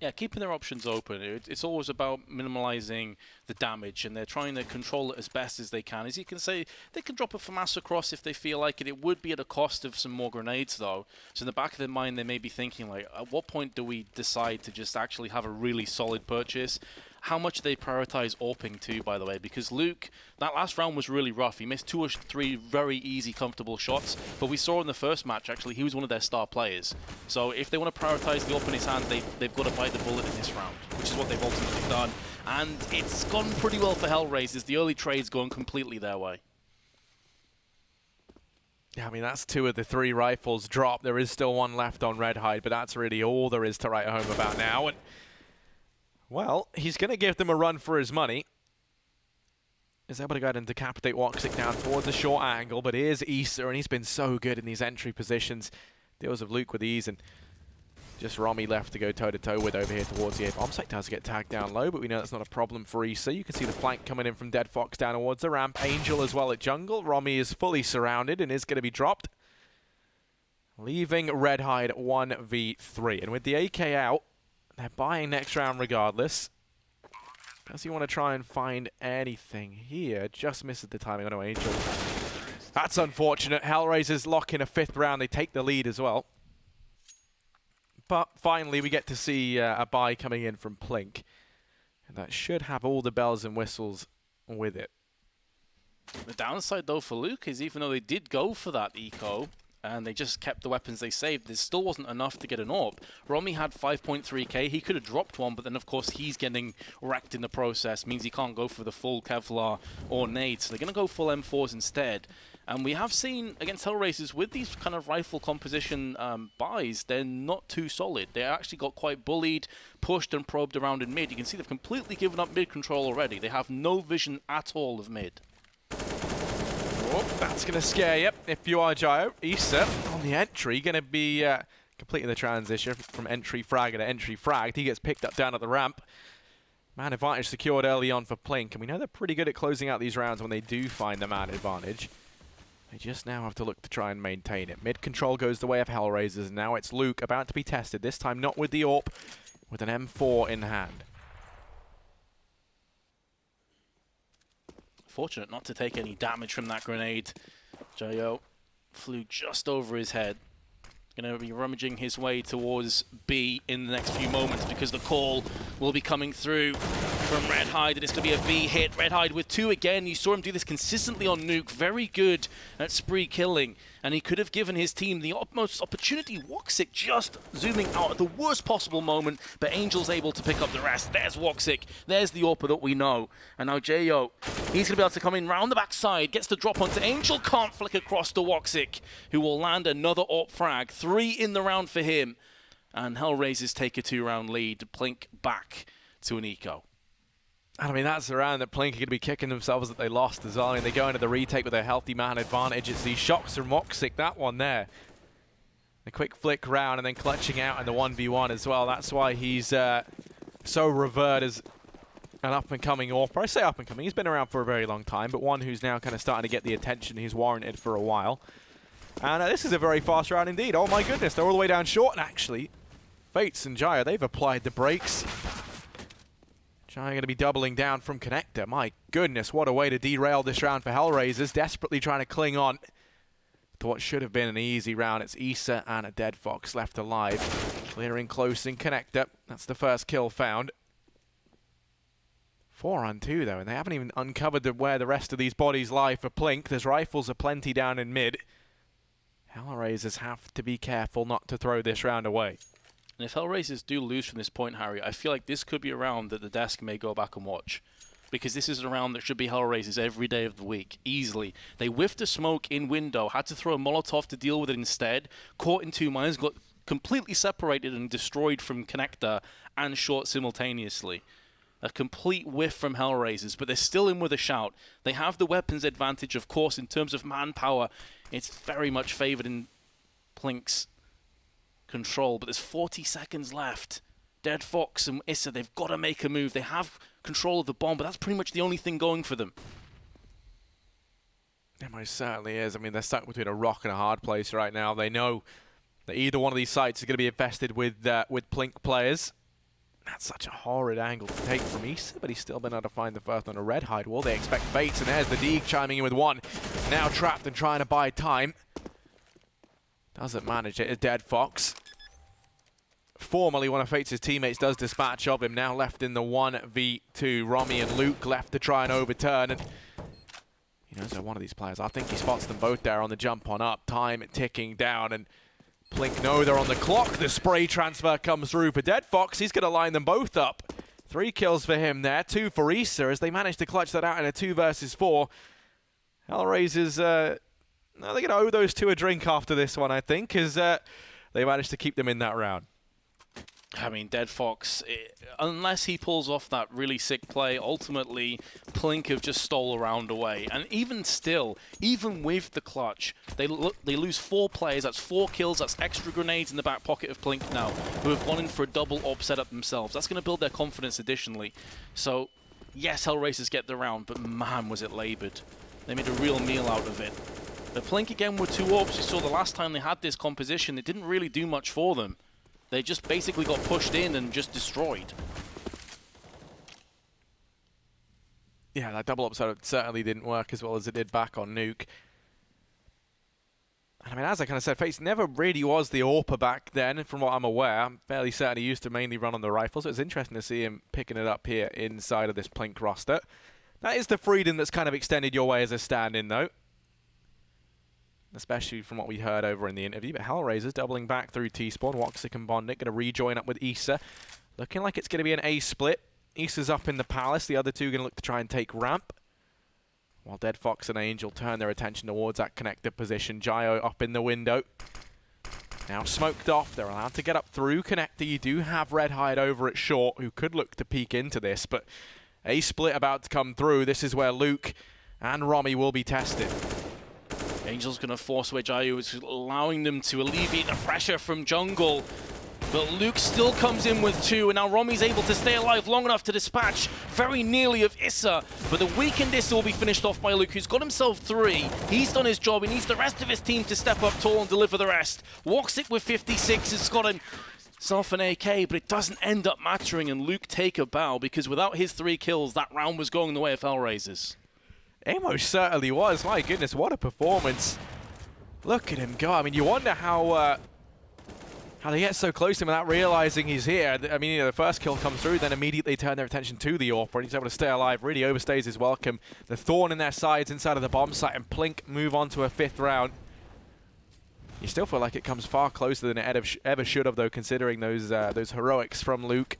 Yeah, keeping their options open. It's always about minimalizing the damage, and they're trying to control it as best as they can. As you can say, they can drop a FAMAS across if they feel like it. It would be at a cost of some more grenades, though. So in the back of their mind, they may be thinking, like, at what point do we decide to just actually have a really solid purchase? How much they prioritize AWPing too, by the way, because Luke, that last round was really rough. He missed 2 or 3 very easy, comfortable shots, but we saw in the first match, actually, he was one of their star players. So if they want to prioritize the AWP in his hand, they've got to bite the bullet in this round, which is what they've ultimately done. And it's gone pretty well for HellRaisers. The early trade's gone completely their way. Yeah, I mean, that's 2 of the 3 rifles dropped. There is still 1 left on Redhide, but that's really all there is to write home about now. And well, he's going to give them a run for his money. Is able to go ahead and decapitate Woxic down towards a short angle, but here's Issa, and he's been so good in these entry positions. Deals with Luke with ease, and just Romy left to go toe-to-toe with over here towards the A bomb site. Does get tagged down low, but we know that's not a problem for Issa. You can see the flank coming in from Dead Fox down towards the ramp. Angel as well at jungle. Romy is fully surrounded and is going to be dropped, leaving Redhide 1v3. And with the AK out, they're buying next round regardless. Does he want to try and find anything here? Just misses the timing. Oh no, Angel. That's unfortunate. HellRaisers lock in a 5th round. They take the lead as well. But finally, we get to see a buy coming in from PLINK. And that should have all the bells and whistles with it. The downside, though, for Luke is even though they did go for that eco, and they just kept the weapons they saved, there still wasn't enough to get an AWP. Romy had 5.3k. He could have dropped one, but then, of course, he's getting wrecked in the process. Means he can't go for the full Kevlar or nades. So they're going to go full M4s instead. And we have seen against HellRaisers with these kind of rifle composition buys, they're not too solid. They actually got quite bullied, pushed and probed around in mid. You can see they've completely given up mid control already. They have no vision at all of mid. Oh, that's going to scare you if you are Gyro. Issa on the entry, going to be completing the transition from entry frag to entry fragged. He gets picked up down at the ramp. Man advantage secured early on for PLINK, and we know they're pretty good at closing out these rounds when they do find the man advantage. They just now have to look to try and maintain it. Mid control goes the way of HellRaisers, and now it's Luke about to be tested, this time not with the AWP, with an M4 in hand. Fortunate not to take any damage from that grenade. Jayo flew just over his head. Going to be rummaging his way towards B in the next few moments because the call will be coming through from Redhide. It's going to be a B hit. Redhide with 2 again. You saw him do this consistently on Nuke. Very good at spree killing. And he could have given his team the utmost opportunity. Woxic just zooming out at the worst possible moment, but Angel's able to pick up the rest. There's Woxic. There's the AWP that we know. And now Jayo, he's going to be able to come in round the backside. Gets the drop onto Angel. Can't flick across to Woxic, who will land another AWP frag. 3 in the round for him. And HellRaisers take a 2-round lead. PLINK back to an eco. I mean, that's the round that PLINK are going to be kicking themselves that they lost as well. I mean, they go into the retake with a healthy man advantage. It's these shots from Woxic, that one there. The quick flick round and then clutching out in the 1v1 as well. That's why he's so revered as an up-and-coming AWPer. I say up-and-coming. He's been around for a very long time, but one who's now kind of starting to get the attention he's warranted for a while. And this is a very fast round indeed. Oh my goodness, they're all the way down short. And actually, FACEIT and Jaya, they've applied the brakes. Jaya going to be doubling down from Connector. My goodness, what a way to derail this round for HellRaisers. Desperately trying to cling on to what should have been an easy round. It's Issa and a Dead Fox left alive. Clearing close in Connector. That's the first kill found. 4 on 2 though, and they haven't even uncovered where the rest of these bodies lie for PLINK. There's rifles aplenty down in mid. HellRaisers have to be careful not to throw this round away. And if HellRaisers do lose from this point, Harry, I feel like this could be a round that the desk may go back and watch. Because this is a round that should be HellRaisers every day of the week, easily. They whiffed a smoke in window, had to throw a Molotov to deal with it instead, caught in 2 mines, got completely separated and destroyed from connector and short simultaneously. A complete whiff from HellRaisers, but they're still in with a shout. They have the weapons advantage, of course, in terms of manpower. It's very much favored in PLINK's control, but there's 40 seconds left. Dead Fox and Issa, they've got to make a move. They have control of the bomb, but that's pretty much the only thing going for them. It most certainly is. I mean, they're stuck between a rock and a hard place right now. They know that either one of these sites is going to be infested with PLINK players. That's such a horrid angle to take from Issa, but he's still been able to find the first on a red hide wall. They expect FACEIT, and there's the Deeg chiming in with one. Now trapped and trying to buy time. Doesn't manage it. A Dead Fox. Formerly one of FACEIT's teammates does dispatch of him, now left in the 1v2. Romy and Luke left to try and overturn, and he knows they're one of these players. I think he spots them both there on the jump on up. Time ticking down, and PLINK know they're on the clock. The spray transfer comes through for Dead Fox. He's going to line them both up. 3 kills for him there, 2 for Issa, as they manage to clutch that out in a 2 versus 4. HellRaisers, they're going to owe those 2 a drink after this one, I think, because they managed to keep them in that round. I mean, Dead Fox, unless he pulls off that really sick play, ultimately, PLINK have just stole a round away. And even still, even with the clutch, they lose 4 players. That's 4 kills. That's extra grenades in the back pocket of PLINK now, who have gone in for a double op setup themselves. That's going to build their confidence additionally. So, yes, HellRaisers get the round, but man, was it labored. They made a real meal out of it. But PLINK again with 2 orbs. You saw the last time they had this composition, it didn't really do much for them. They just basically got pushed in and just destroyed. Yeah, that double upset certainly didn't work as well as it did back on Nuke. And I mean, as I kind of said, FACEIT never really was the AWPer back then, from what I'm aware. I'm fairly certain he used to mainly run on the rifle, so it's interesting to see him picking it up here inside of this PLINK roster. That is the freedom that's kind of extended your way as a stand-in, though. Especially from what we heard over in the interview. But HellRaisers doubling back through T-Spawn. Woxic and Bondic going to rejoin up with Issa. Looking like it's going to be an A split. Issa's up in the Palace. The other 2 going to look to try and take ramp. While Dead Fox and Angel turn their attention towards that connector position. Gio up in the window. Now smoked off. They're allowed to get up through connector. You do have Red Hide over at short, who could look to peek into this. But A split about to come through. This is where Luke and Romy will be tested. Angel's going to force away Jayu, which is allowing them to alleviate the pressure from jungle. But Luke still comes in with 2, and now Romy's able to stay alive long enough to dispatch very nearly of Issa. But the weakened Issa will be finished off by Luke, who's got himself 3. He's done his job. He needs the rest of his team to step up tall and deliver the rest. Woxic with 56 has got himself an AK, but it doesn't end up mattering, and Luke take a bow, because without his 3 kills, that round was going the way of HellRaisers. Amos certainly was. My goodness, what a performance. Look at him go. I mean, you wonder how they get so close to him without realizing he's here. I mean, you know, the first kill comes through, then immediately turn their attention to the AWPer, and he's able to stay alive. Really overstays his welcome. The thorn in their sides inside of the bomb site, and PLINK move on to a 5th round. You still feel like it comes far closer than it ever should have, though, considering those heroics from Luke.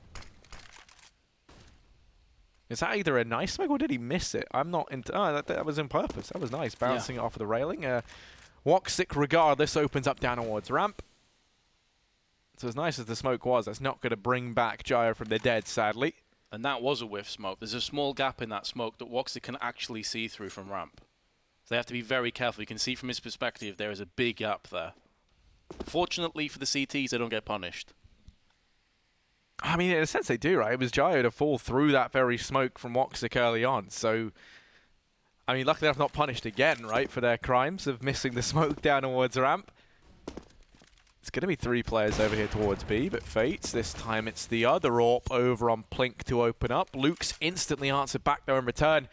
Is that either a nice smoke or did he miss it? I'm not into... Oh, that was on purpose. That was nice, bouncing it off of the railing. Woxic, regardless, opens up down towards ramp. So as nice as the smoke was, that's not going to bring back Gyro from the dead, sadly. And that was a whiff smoke. There's a small gap in that smoke that Woxic can actually see through from ramp. So they have to be very careful. You can see from his perspective there is a big gap there. Fortunately for the CTs, they don't get punished. I mean, in a sense they do, right? It was Gyro to fall through that very smoke from Woxic early on. So, I mean, luckily enough not punished again, right, for their crimes of missing the smoke down towards ramp. It's going to be 3 players over here towards B, but FACEIT, this time it's the other AWP over on PLINK to open up. Luke's instantly answered back there in return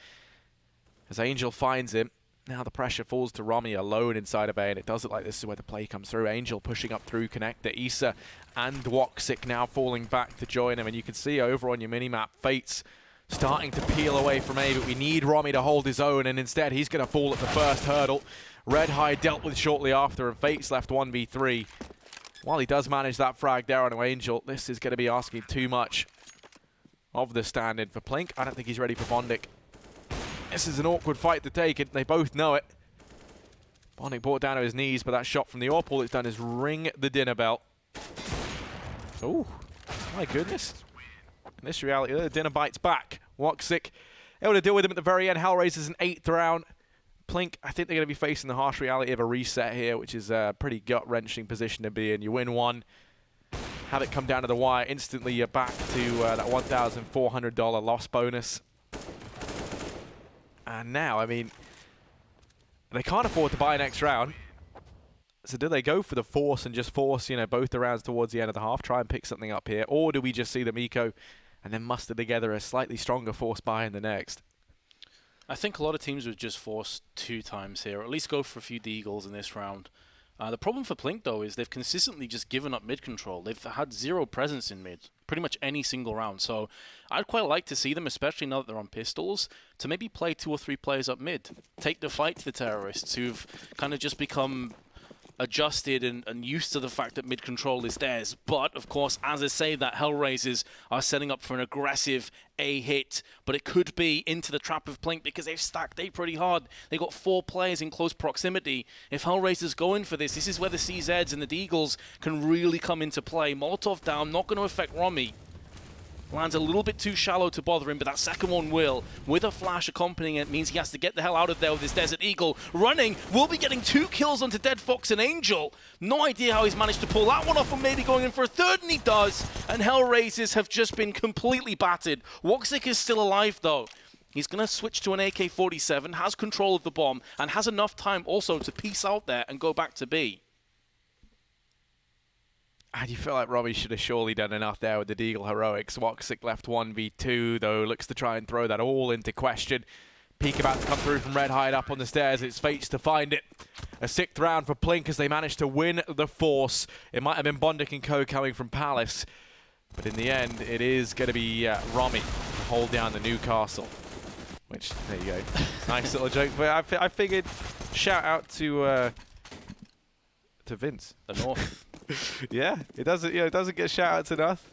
as Angel finds him. Now the pressure falls to Romy alone inside of A, and it does look like this is where the play comes through. Angel pushing up through connector. Issa and Woxic now falling back to join him, and you can see over on your minimap, FACEIT's starting to peel away from A, but we need Romy to hold his own, and instead he's going to fall at the first hurdle. Redhide dealt with shortly after, and FACEIT left 1v3. While he does manage that frag there on Angel, this is going to be asking too much of the stand-in for PLINK. I don't think he's ready for bondik. This is an awkward fight to take, and they both know it. bondik brought down to his knees, but that shot from the AWP, all it's done is ring the dinner bell. Oh, my goodness. In this reality, the dinner bites back. Woxic able to deal with him at the very end. HellRaisers in 8th round. PLINK, I think they're going to be facing the harsh reality of a reset here, which is a pretty gut-wrenching position to be in. You win one, have it come down to the wire, instantly you're back to that $1,400 loss bonus. And now, I mean, they can't afford to buy an next round. So do they go for the force and just force, you know, both the rounds towards the end of the half, try and pick something up here? Or do we just see them eco and then muster together a slightly stronger force buy in the next? I think a lot of teams would just force 2 times here, or at least go for a few deagles in this round. The problem for PLINK, though, is they've consistently just given up mid control. They've had 0 presence in mid, pretty much any single round. So I'd quite like to see them, especially now that they're on pistols, to maybe play 2 or 3 players up mid. Take the fight to the terrorists who've kind of just become adjusted and used to the fact that mid control is theirs. But, of course, as I say, that HellRaisers are setting up for an aggressive A hit, but it could be into the trap of PLINK because they've stacked A pretty hard. They got 4 players in close proximity. If HellRaisers go in for this, this is where the CZs and the Deagles can really come into play. Molotov down, not going to affect Romy. Lands a little bit too shallow to bother him, but that second one will. With a flash accompanying it means he has to get the hell out of there with his Desert Eagle. Running, will be getting 2 kills onto Dead Fox and Angel. No idea how he's managed to pull that one off and maybe going in for a 3rd, and he does. And HellRaisers have just been completely battered. Woxic is still alive, though. He's going to switch to an AK-47, has control of the bomb, and has enough time also to peace out there and go back to B. And you feel like Robbie should have surely done enough there with the Deagle heroics. Woxic left 1v2, though, looks to try and throw that all into question. Peek about to come through from Redhide up on the stairs. It's FACEIT to find it. A 6th round for PLINK as they managed to win the force. It might have been bondik and co coming from Palace, but in the end, it is going to be Romy to hold down the Newcastle. Which, there you go. Nice little joke. But I figured, shout out to Vince. The North. Yeah, it doesn't get shout-outs enough.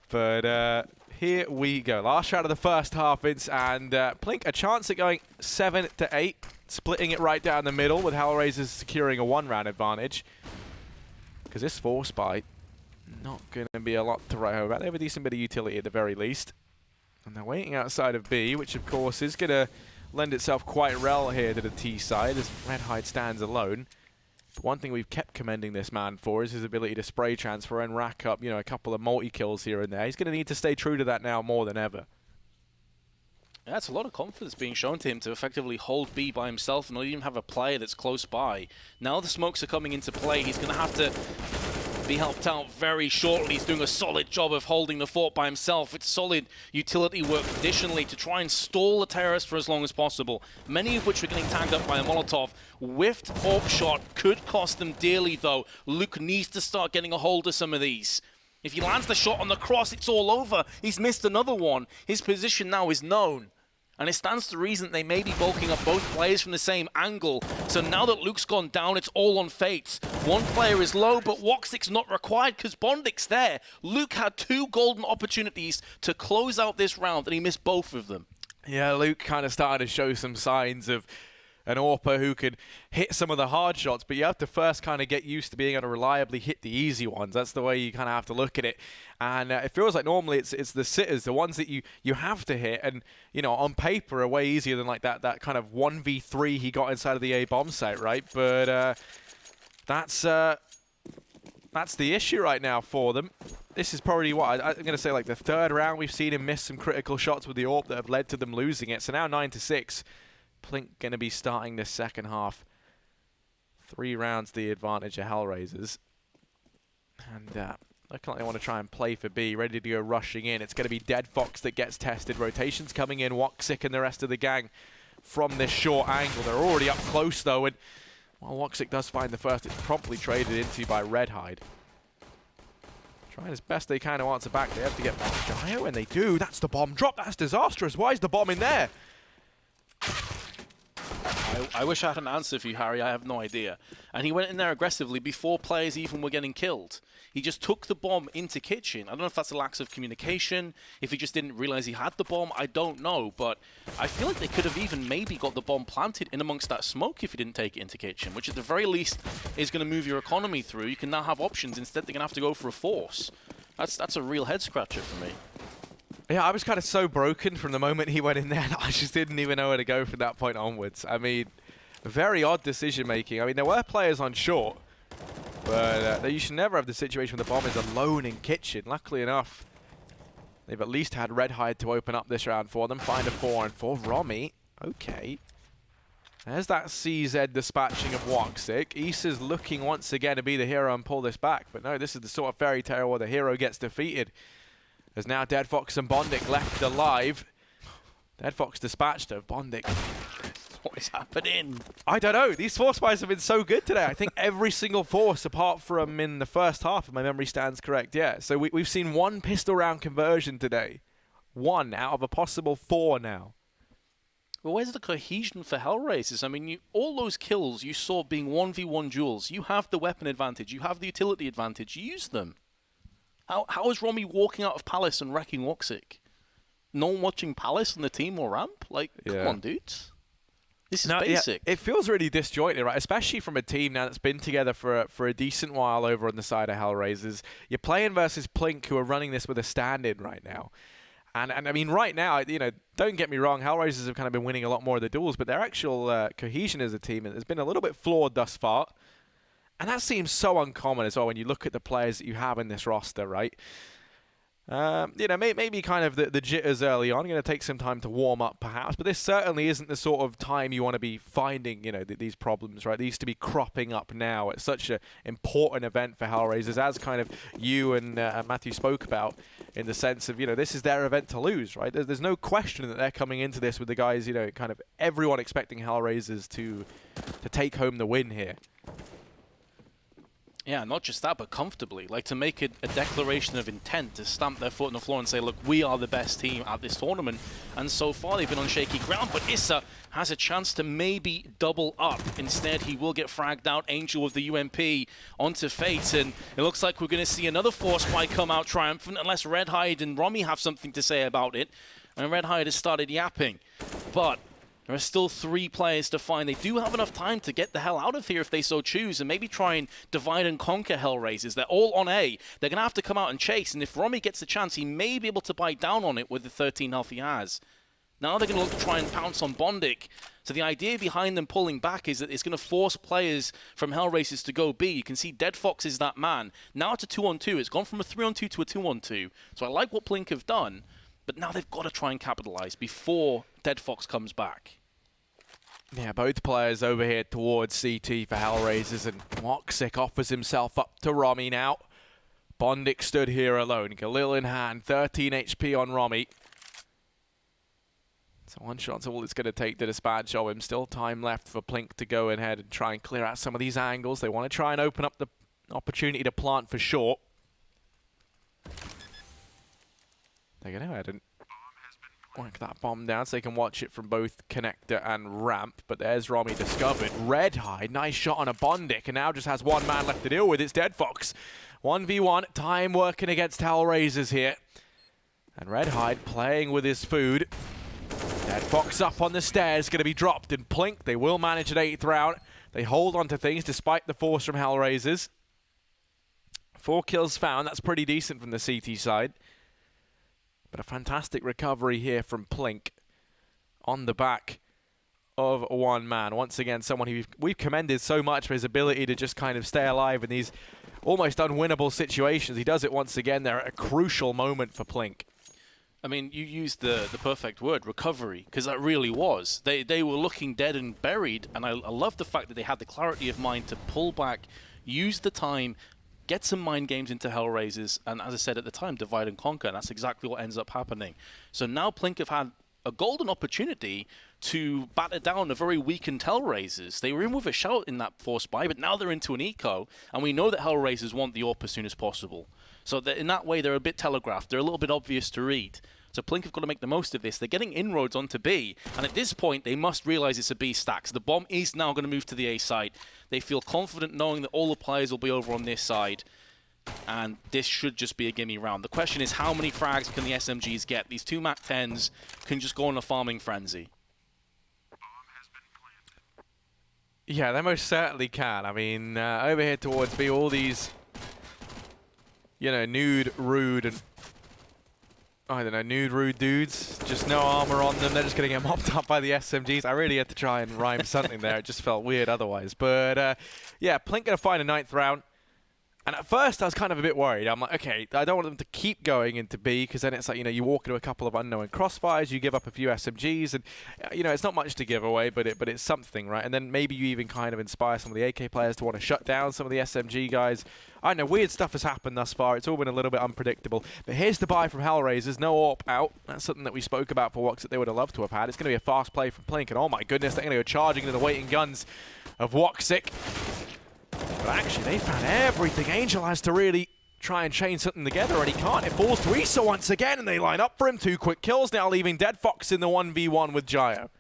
But here we go. Last round of the first half, Vince, and PLINK a chance at going 7-8, splitting it right down the middle with HellRaisers securing a 1-round advantage. Because this force buy, not going to be a lot to write home about. They have a decent bit of utility at the very least. And they're waiting outside of B, which of course is going to lend itself quite well here to the T side as Redhide stands alone. But one thing we've kept commending this man for is his ability to spray transfer and rack up, you know, a couple of multi-kills here and there. He's going to need to stay true to that now more than ever. Yeah, it's a lot of confidence being shown to him to effectively hold B by himself and not even have a player that's close by. Now the smokes are coming into play. He's going to have to be helped out very shortly. He's doing a solid job of holding the fort by himself. It's solid utility work additionally to try and stall the terrorists for as long as possible. Many of which are getting tagged up by a Molotov. Whiffed AWP shot could cost them dearly though. Luke needs to start getting a hold of some of these. If he lands the shot on the cross, it's all over. He's missed another one. His position now is known. And it stands to reason they may be bulking up both players from the same angle. So now that Luke's gone down, it's all on FACEIT. One player is low, but Woxic's not required because bondik's there. Luke had 2 golden opportunities to close out this round, and he missed both of them. Yeah, Luke kind of started to show some signs of an AWPer who could hit some of the hard shots, but you have to first kind of get used to being able to reliably hit the easy ones. That's the way you kind of have to look at it. And it feels like normally it's the sitters, the ones that you have to hit, and you know, on paper are way easier than like that kind of 1v3 he got inside of the A bomb site, right? But that's the issue right now for them. This is probably what I'm going to say, like the 3rd round we've seen him miss some critical shots with the AWP that have led to them losing it. So now 9-6. PLINK going to be starting this second half. 3 rounds the advantage of HellRaisers. And looking like they want to try and play for B, ready to go rushing in. It's going to be Dead Fox that gets tested. Rotations coming in. Woxic and the rest of the gang from this short angle. They're already up close though, and while Woxic does find the first, it's promptly traded into by Redhide. Trying as best they can to answer back. They have to get back Gyro, and they do. That's the bomb drop. That's disastrous. Why is the bomb in there? I wish I had an answer for you, Harry. I have no idea. And he went in there aggressively before players even were getting killed. He just took the bomb into kitchen. I don't know if that's a lack of communication, if he just didn't realize he had the bomb. I don't know, but I feel like they could have even maybe got the bomb planted in amongst that smoke if he didn't take it into kitchen, which at the very least is going to move your economy through. You can now have options. Instead, they're going to have to go for a force. That's a real head-scratcher for me. Yeah, I was kind of so broken from the moment he went in there that I just didn't even know where to go from that point onwards. I mean, very odd decision-making. I mean, there were players on short, but you should never have the situation where the bomb is alone in kitchen. Luckily enough, they've at least had Redhide to open up this round for them. Find a 4 and 4. Romy, okay. There's that CZ dispatching of Woxic. Issa's looking once again to be the hero and pull this back. But no, this is the sort of fairy tale where the hero gets defeated. There's now Dead Fox and Bondic left alive. Dead Fox dispatched of Bondic. What is happening? I don't know. These force buys have been so good today. I think every single force, apart from in the first half, if my memory stands correct, yeah. So we've seen 1 pistol round conversion today. 1 out of a possible 4 now. Well, where's the cohesion for HellRaisers? I mean, all those kills you saw being 1v1 duels. You have the weapon advantage. You have the utility advantage. Use them. How is Romy walking out of Palace and wrecking Woxic? No one watching Palace on the team or ramp? Like, come on, dudes. This is basic. Yeah, it feels really disjointed, right? Especially from a team now that's been together for a decent while over on the side of HellRaisers. You're playing versus PLINK, who are running this with a stand-in right now. And I mean, right now, you know, don't get me wrong, HellRaisers have kind of been winning a lot more of the duels, but their actual cohesion as a team has been a little bit flawed thus far. And that seems so uncommon as well when you look at the players that you have in this roster, right? You know, maybe kind of the jitters early on. Going to take some time to warm up, perhaps. But this certainly isn't the sort of time you want to be finding, you know, these problems, right? They used to be cropping up now. It's such an important event for HellRaisers, as kind of you and Matthew spoke about, in the sense of, you know, this is their event to lose, right? There's no question that they're coming into this with the guys, you know, kind of everyone expecting HellRaisers to take home the win here. Yeah, not just that, but comfortably. Like, to make a declaration of intent, to stamp their foot on the floor and say, look, we are the best team at this tournament. And so far, they've been on shaky ground, but Issa has a chance to maybe double up. Instead, he will get fragged out. Angel with the UMP onto Fate, and it looks like we're going to see another Force Spy come out triumphant, unless Redhide and Romy have something to say about it. And Redhide has started yapping. But there are still 3 players to find. They do have enough time to get the hell out of here if they so choose, and maybe try and divide and conquer HellRaisers. They're all on A. They're going to have to come out and chase, and if Romy gets the chance, he may be able to bite down on it with the 13 health he has. Now they're going to look to try and pounce on Bondic. So the idea behind them pulling back is that it's going to force players from HellRaisers to go B. You can see Dead Fox is that man. Now it's a 2-on-2. It's gone from a 3-on-2 to a 2-on-2. So I like what PLINK have done, but now they've got to try and capitalize before Dead Fox comes back. Yeah, both players over here towards CT for HellRaisers, and Woxic offers himself up to Romy now. Bondic stood here alone, Galil in hand, 13 HP on Romy. So 1 shot's all it's going to take to dispatch of him. Still time left for PLINK to go ahead and try and clear out some of these angles. They want to try and open up the opportunity to plant for short. They're going to go ahead and whack that bomb down so they can watch it from both connector and ramp. But there's Romy discovered. Redhide, nice shot on a Bondic, and now just has 1 man left to deal with. It's Dead Fox. 1v1, time working against HellRaisers here. And Redhide playing with his food. Dead Fox up on the stairs, going to be dropped. And PLINK, they will manage at 8th round. They hold on to things despite the force from HellRaisers. 4 kills found, that's pretty decent from the CT side. But a fantastic recovery here from PLINK on the back of 1 man. Once again, someone who we've commended so much for his ability to just kind of stay alive in these almost unwinnable situations. He does it once again there at a crucial moment for PLINK. I mean, you used the perfect word, recovery, because that really was. They were looking dead and buried, and I love the fact that they had the clarity of mind to pull back, use the time, get some mind games into HellRaisers, and as I said at the time, divide and conquer, and that's exactly what ends up happening. So now PLINK have had a golden opportunity to batter down a very weakened HellRaisers. They were in with a shout in that force buy, but now they're into an eco, and we know that HellRaisers want the AWP as soon as possible. So in that way, they're a bit telegraphed. They're a little bit obvious to read. So PLINK have got to make the most of this. They're getting inroads onto B, and at this point, they must realize it's a B stack. So the bomb is now going to move to the A side. They feel confident knowing that all the players will be over on this side, and this should just be a gimme round. The question is, how many frags can the SMGs get? These two MAC-10s can just go on a farming frenzy. Yeah, they most certainly can. I mean, over here towards B, all these, you know, nude, rude, and I don't know, nude, rude dudes. Just no armor on them. They're just going to get mopped up by the SMGs. I really had to try and rhyme something there. It just felt weird otherwise. But, yeah, PLINK going to find a 9th round. And at first, I was kind of a bit worried. I'm like, okay, I don't want them to keep going into B, because then it's like, you know, you walk into a couple of unknown crossfires, you give up a few SMGs, and, you know, it's not much to give away, but it's something, right? And then maybe you even kind of inspire some of the AK players to want to shut down some of the SMG guys. I know, weird stuff has happened thus far. It's all been a little bit unpredictable. But here's the buy from HellRaisers. No AWP out. That's something that we spoke about for Wox that they would have loved to have had. It's going to be a fast play from PLINK, and oh my goodness, they're going to go charging into the waiting guns of Woxic. But actually, they found everything. Angel has to really try and chain something together, and he can't. It falls to Issa once again, and they line up for him. 2 quick kills now, leaving Dead Fox in the 1v1 with Jyo.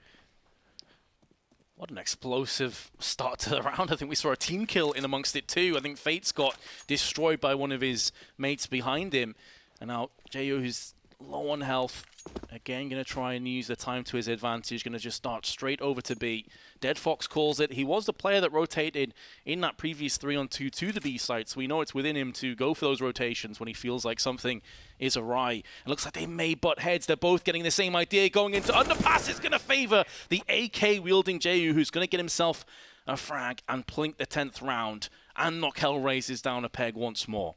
What an explosive start to the round. I think we saw a team kill in amongst it too. I think FACEIT got destroyed by one of his mates behind him. And now Jyo, who's low on health, again going to try and use the time to his advantage. Going to just start straight over to B. Dead Fox calls it. He was the player that rotated in that previous 3-on-2 to the B site, so we know it's within him to go for those rotations when he feels like something is awry. It looks like they may butt heads. They're both getting the same idea. Going into underpass is going to favor the AK-wielding Jyo, who's going to get himself a frag and PLINK the 10th round and knock HellRaisers down a peg once more.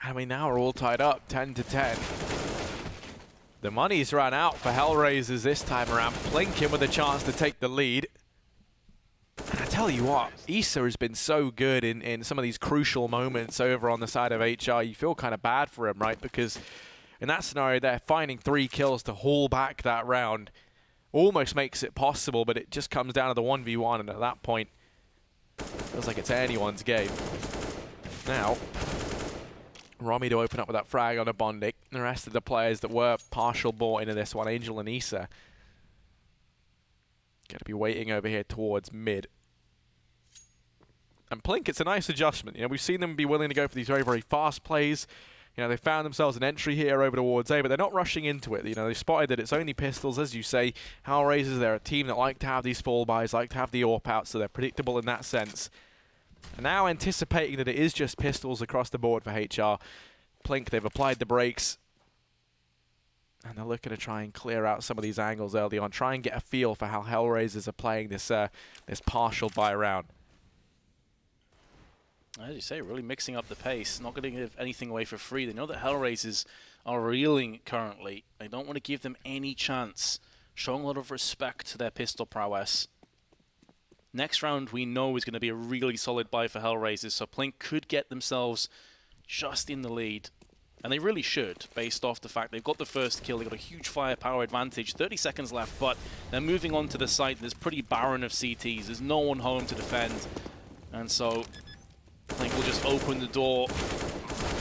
I mean, now we're all tied up, 10-10. The money's run out for HellRaisers this time around. PLINK in with a chance to take the lead. And I tell you what, Issa has been so good in some of these crucial moments over on the side of HR. You feel kind of bad for him, right? Because in that scenario, they're finding 3 kills to haul back that round. Almost makes it possible, but it just comes down to the 1v1, and at that point, feels like it's anyone's game. Now, Romy to open up with that frag on a Bondic. The rest of the players that were partial bought into this one, Angel and Issa, going to be waiting over here towards mid. And PLINK, it's a nice adjustment. You know, we've seen them be willing to go for these very, very fast plays. You know, they found themselves an entry here over towards A, but they're not rushing into it. You know, they spotted that it's only pistols, as you say. HellRaisers, they're a team that like to have these fall buys, like to have the AWP out, so they're predictable in that sense. And now anticipating that it is just pistols across the board for HR. PLINK, they've applied the brakes. And they're looking to try and clear out some of these angles early on. Try and get a feel for how HellRaisers are playing this this partial buy round. As you say, really mixing up the pace. Not going to give anything away for free. They know that HellRaisers are reeling currently. They don't want to give them any chance. Showing a lot of respect to their pistol prowess. Next round, we know, is going to be a really solid buy for HellRaisers, so PLINK could get themselves just in the lead. And they really should, based off the fact they've got the first kill, they've got a huge firepower advantage, 30 seconds left, but they're moving on to the site. There's pretty barren of CTs. There's no one home to defend. And so PLINK will just open the door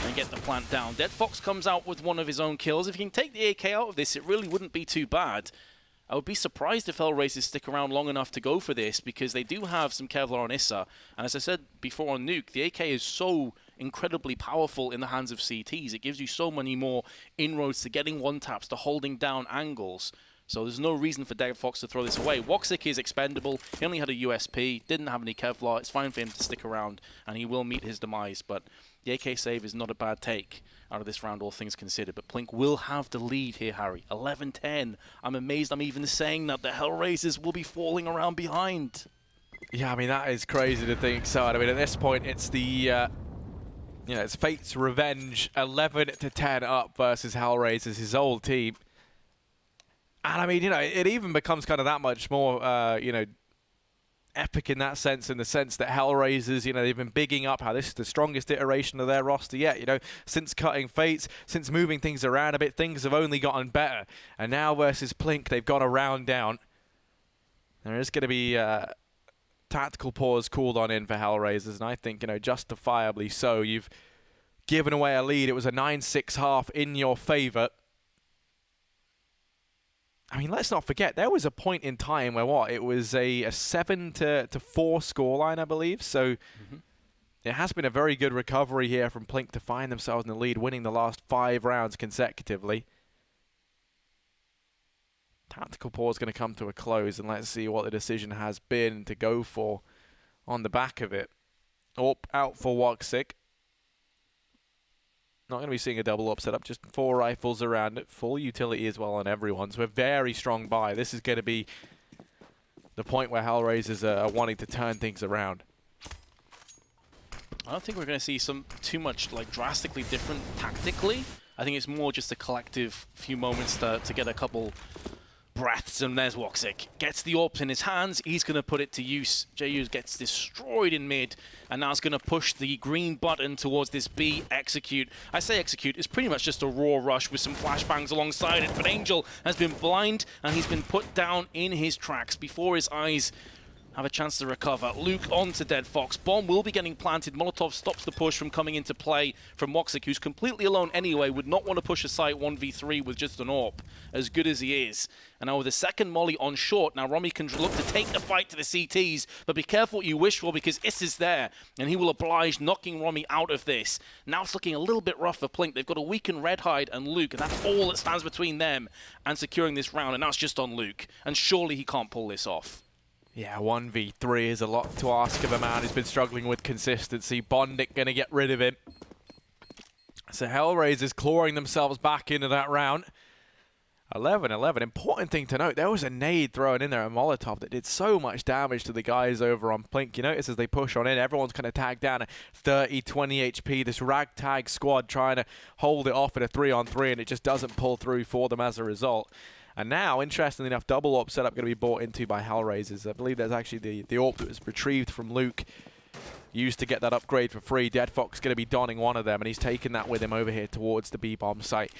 and get the plant down. Dead Fox comes out with one of his own kills. If he can take the AK out of this, it really wouldn't be too bad. I would be surprised if HellRaisers stick around long enough to go for this, because they do have some Kevlar on Issa. And as I said before on Nuke, the AK is so incredibly powerful in the hands of CTs. It gives you so many more inroads to getting one-taps, to holding down angles. So there's no reason for Dead Fox to throw this away. Woxic is expendable. He only had a USP, didn't have any Kevlar. It's fine for him to stick around, and he will meet his demise. But the AK save is not a bad take out of this round, all things considered. But PLINK will have the lead here, Harry. 11-10. I'm amazed I'm even saying that. The HellRaisers will be falling around behind. Yeah, I mean, that is crazy to think so. I mean, at this point, it's the, you know, it's Fate's revenge. 11-10 up versus HellRaisers, his old team. And I mean, you know, it even becomes kind of that much more, you know, epic in that sense, in the sense that HellRaisers, you know, they've been bigging up how this is the strongest iteration of their roster yet. You know, since cutting Fates, since moving things around a bit, things have only gotten better. And now versus PLINK, they've got a round down. There is going to be tactical pause called on in for HellRaisers, and I think, you know, justifiably so. You've given away a lead. It was a 9-6 half in your favor. I mean, let's not forget, there was a point in time where it was a 7-4 scoreline, I believe. So it has been a very good recovery here from PLINK to find themselves in the lead, winning the last 5 rounds consecutively. Tactical pause going to come to a close, and let's see what the decision has been to go for on the back of it. Out for WOXIC. Not going to be seeing a double up setup, just 4 rifles around it. Full utility as well on everyone, so a very strong buy. This is going to be the point where HellRaisers are wanting to turn things around. I don't think we're going to see too much like drastically different tactically. I think it's more just a collective few moments to get a couple breaths, and there's WOXIC. Gets the AWP in his hands, he's going to put it to use. JU gets destroyed in mid, and now it's going to push the green button towards this B, execute. I say execute, it's pretty much just a raw rush with some flashbangs alongside it, but Angel has been blind, and he's been put down in his tracks before his eyes have a chance to recover. Luke on to Dead Fox. Bomb will be getting planted. Molotov stops the push from coming into play from WOXIC, who's completely alone anyway, would not want to push a site 1v3 with just an AWP, as good as he is. And now with the second molly on short, now Romy can look to take the fight to the CTs, but be careful what you wish for, because Iss is there, and he will oblige, knocking Romy out of this. Now it's looking a little bit rough for PLINK. They've got a weakened Redhide and Luke, and that's all that stands between them and securing this round, and now it's just on Luke. And surely he can't pull this off. Yeah, 1v3 is a lot to ask of a man who's been struggling with consistency. Bondic going to get rid of him. So HellRaisers clawing themselves back into that round. 11-11. Important thing to note, there was a nade thrown in there, a Molotov, that did so much damage to the guys over on PLINK. You notice as they push on in, everyone's kind of tagged down at 30, 20 HP. This ragtag squad trying to hold it off in a 3-on-3, and it just doesn't pull through for them as a result. And now, interestingly enough, double AWP setup going to be bought into by HellRaisers. I believe there's actually the AWP that was retrieved from Luke, used to get that upgrade for free. Dead Fox going to be donning one of them, and he's taken that with him over here towards the B-bomb site,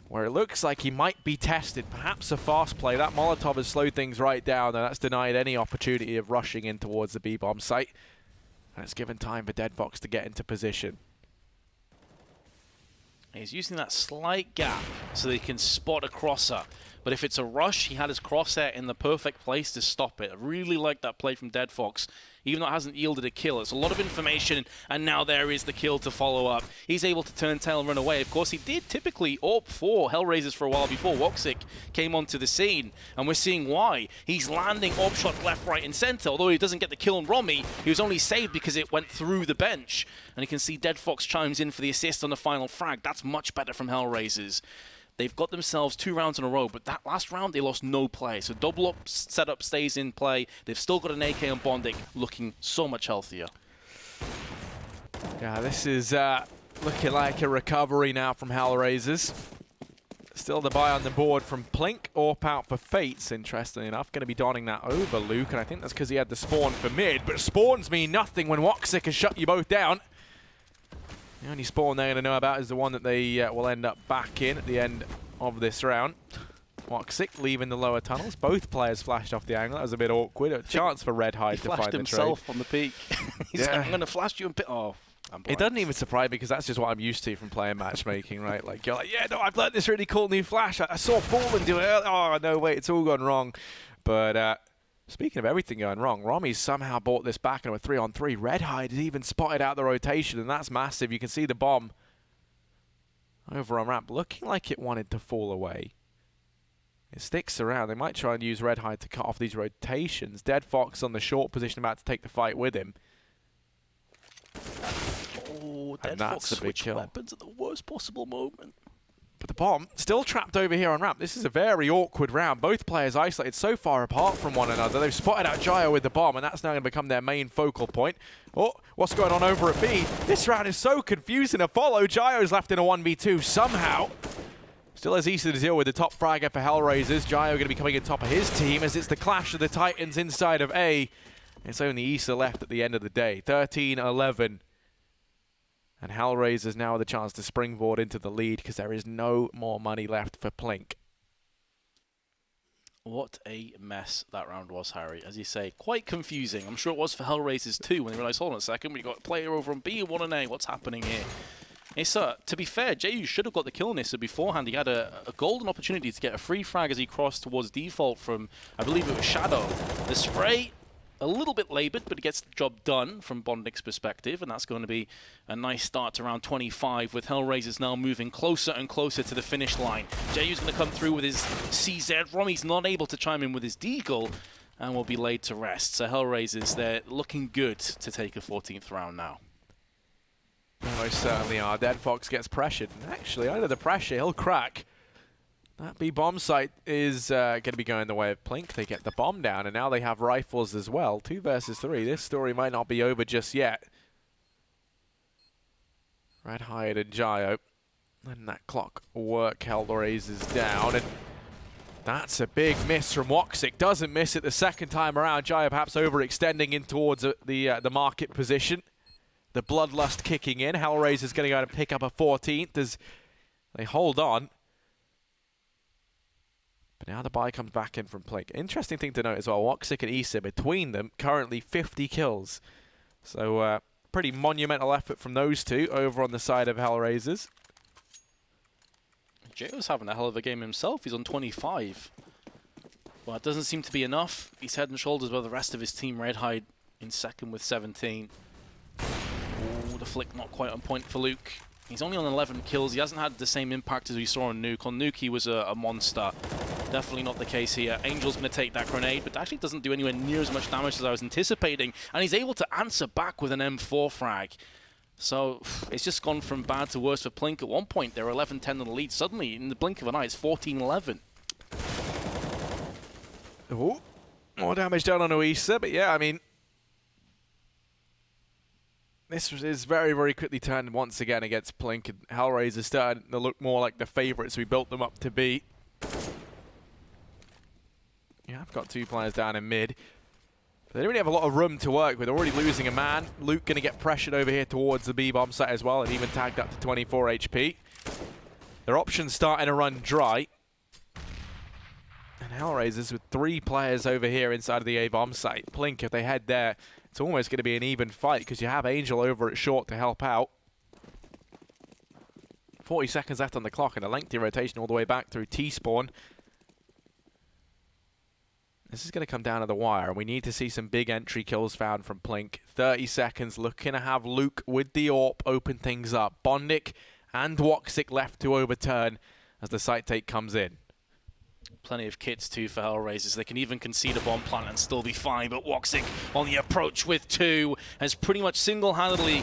where it looks like he might be tested. Perhaps a fast play. That Molotov has slowed things right down, and that's denied any opportunity of rushing in towards the B-bomb site. And it's given time for Dead Fox to get into position. He's using that slight gap so they can spot a crosser. But if it's a rush, he had his crosshair in the perfect place to stop it. I really like that play from Dead Fox, even though it hasn't yielded a kill. It's a lot of information, and now there is the kill to follow up. He's able to turn tail and run away. Of course, he did typically AWP for HellRaisers for a while before WOXIC came onto the scene, and we're seeing why. He's landing AWP shots left, right, and center. Although he doesn't get the kill on Romy, he was only saved because it went through the bench. And you can see Dead Fox chimes in for the assist on the final frag. That's much better from HellRaisers. They've got themselves 2 rounds in a row, but that last round they lost no play. So double up setup stays in play. They've still got an AK on Bondic, looking so much healthier. Yeah, this is looking like a recovery now from HellRaisers. Still the buy on the board from PLINK. AWP out for FACEIT, interestingly enough. Going to be donning that over Luke, and I think that's because he had the spawn for mid. But spawns mean nothing when WOXIC has shut you both down. The only spawn they're going to know about is the one that they will end up back in at the end of this round. WOXIC leaving the lower tunnels. Both players flashed off the angle. That was a bit awkward. A chance for Redhide to find the trade. He flashed himself on the peak. He's like, I'm going to flash you and oh, I'm blind. It doesn't even surprise me, because that's just what I'm used to from playing matchmaking, right? Like, you're like, yeah, no, I've learned this really cool new flash. I saw Fallen do it. Oh, no, wait, it's all gone wrong. But speaking of everything going wrong, Romy's somehow brought this back into a 3-on-3. Redhide has even spotted out the rotation, and that's massive. You can see the bomb over on ramp, looking like it wanted to fall away. It sticks around. They might try and use Redhide to cut off these rotations. Dead Fox on the short position, about to take the fight with him. Oh, Dead Fox switched weapons at the worst possible moment. But the bomb still trapped over here on ramp. This is a very awkward round. Both players isolated so far apart from one another. They've spotted out Gyro with the bomb, and that's now going to become their main focal point. Oh, what's going on over at B? This round is so confusing to follow. Gyro's left in a 1v2 somehow. Still has Issa to deal with the top fragger for HellRaisers. Gyro going to be coming in top of his team as it's the clash of the Titans inside of A. It's only Issa left at the end of the day. 13-11. And HellRaisers now with a chance to springboard into the lead, because there is no more money left for PLINK. What a mess that round was, Harry. As you say, quite confusing. I'm sure it was for HellRaisers too, when they realised, hold on a second, we've got a player over on B and one on A. What's happening here? It's to be fair, Jayu should have got the kill on Issa beforehand. He had a golden opportunity to get a free frag as he crossed towards default from, I believe it was Shadow. The spray, a little bit laboured, but it gets the job done from Bondik's perspective, and that's going to be a nice start to round 25, with HellRaisers now moving closer and closer to the finish line. Jayu's going to come through with his CZ. Rommy's not able to chime in with his Deagle, and will be laid to rest. So HellRaisers, they're looking good to take a 14th round now. Most certainly are. Dead Fox gets pressured. And actually, under the pressure, he'll crack. That B bomb site is going to be going the way of PLINK. They get the bomb down, and now they have rifles as well. 2 versus 3. This story might not be over just yet. Redhide and Jayo. And that clock work HellRaisers down. And that's a big miss from Woxic. Doesn't miss it the second time around. Jayo perhaps overextending in towards the market position. The bloodlust kicking in. HellRaisers going to go and pick up a 14th as they hold on. But now the buy comes back in from PLINK. Interesting thing to note as well, Woxic and Issa, between them, currently 50 kills. So pretty monumental effort from those two over on the side of HellRaisers. Jayo's having a hell of a game himself. He's on 25. Well, it doesn't seem to be enough. He's head and shoulders above the rest of his team. Redhide in second with 17. Ooh, the flick not quite on point for Luke. He's only on 11 kills. He hasn't had the same impact as we saw on Nuke. On Nuke, he was a monster. Definitely not the case here. Angel's going to take that grenade, but actually doesn't do anywhere near as much damage as I was anticipating. And he's able to answer back with an M4 frag. So it's just gone from bad to worse for PLINK. At one point, they were 11-10 in the lead. Suddenly, in the blink of an eye, it's 14-11. Ooh, more damage done on Issa, but yeah, I mean, this is very, very quickly turned once again against PLINK, and HellRaisers starting to look more like the favourites we built them up to be. Yeah, I've got 2 players down in mid. They don't really have a lot of room to work with. They're already losing a man. Luke going to get pressured over here towards the B-bomb site as well, and even tagged up to 24 HP. Their options starting to run dry. And HellRaisers with 3 players over here inside of the A-bomb site. PLINK, if they head there, it's almost going to be an even fight because you have Angel over at short to help out. 40 seconds left on the clock and a lengthy rotation all the way back through T-spawn. This is going to come down to the wire, and we need to see some big entry kills found from PLINK. 30 seconds, looking to have Luke with the AWP open things up. Bondik and Woxic left to overturn as the site take comes in. Plenty of kits too for HellRaisers. They can even concede a bomb plant and still be fine, but Woxic on the approach with 2 has pretty much single-handedly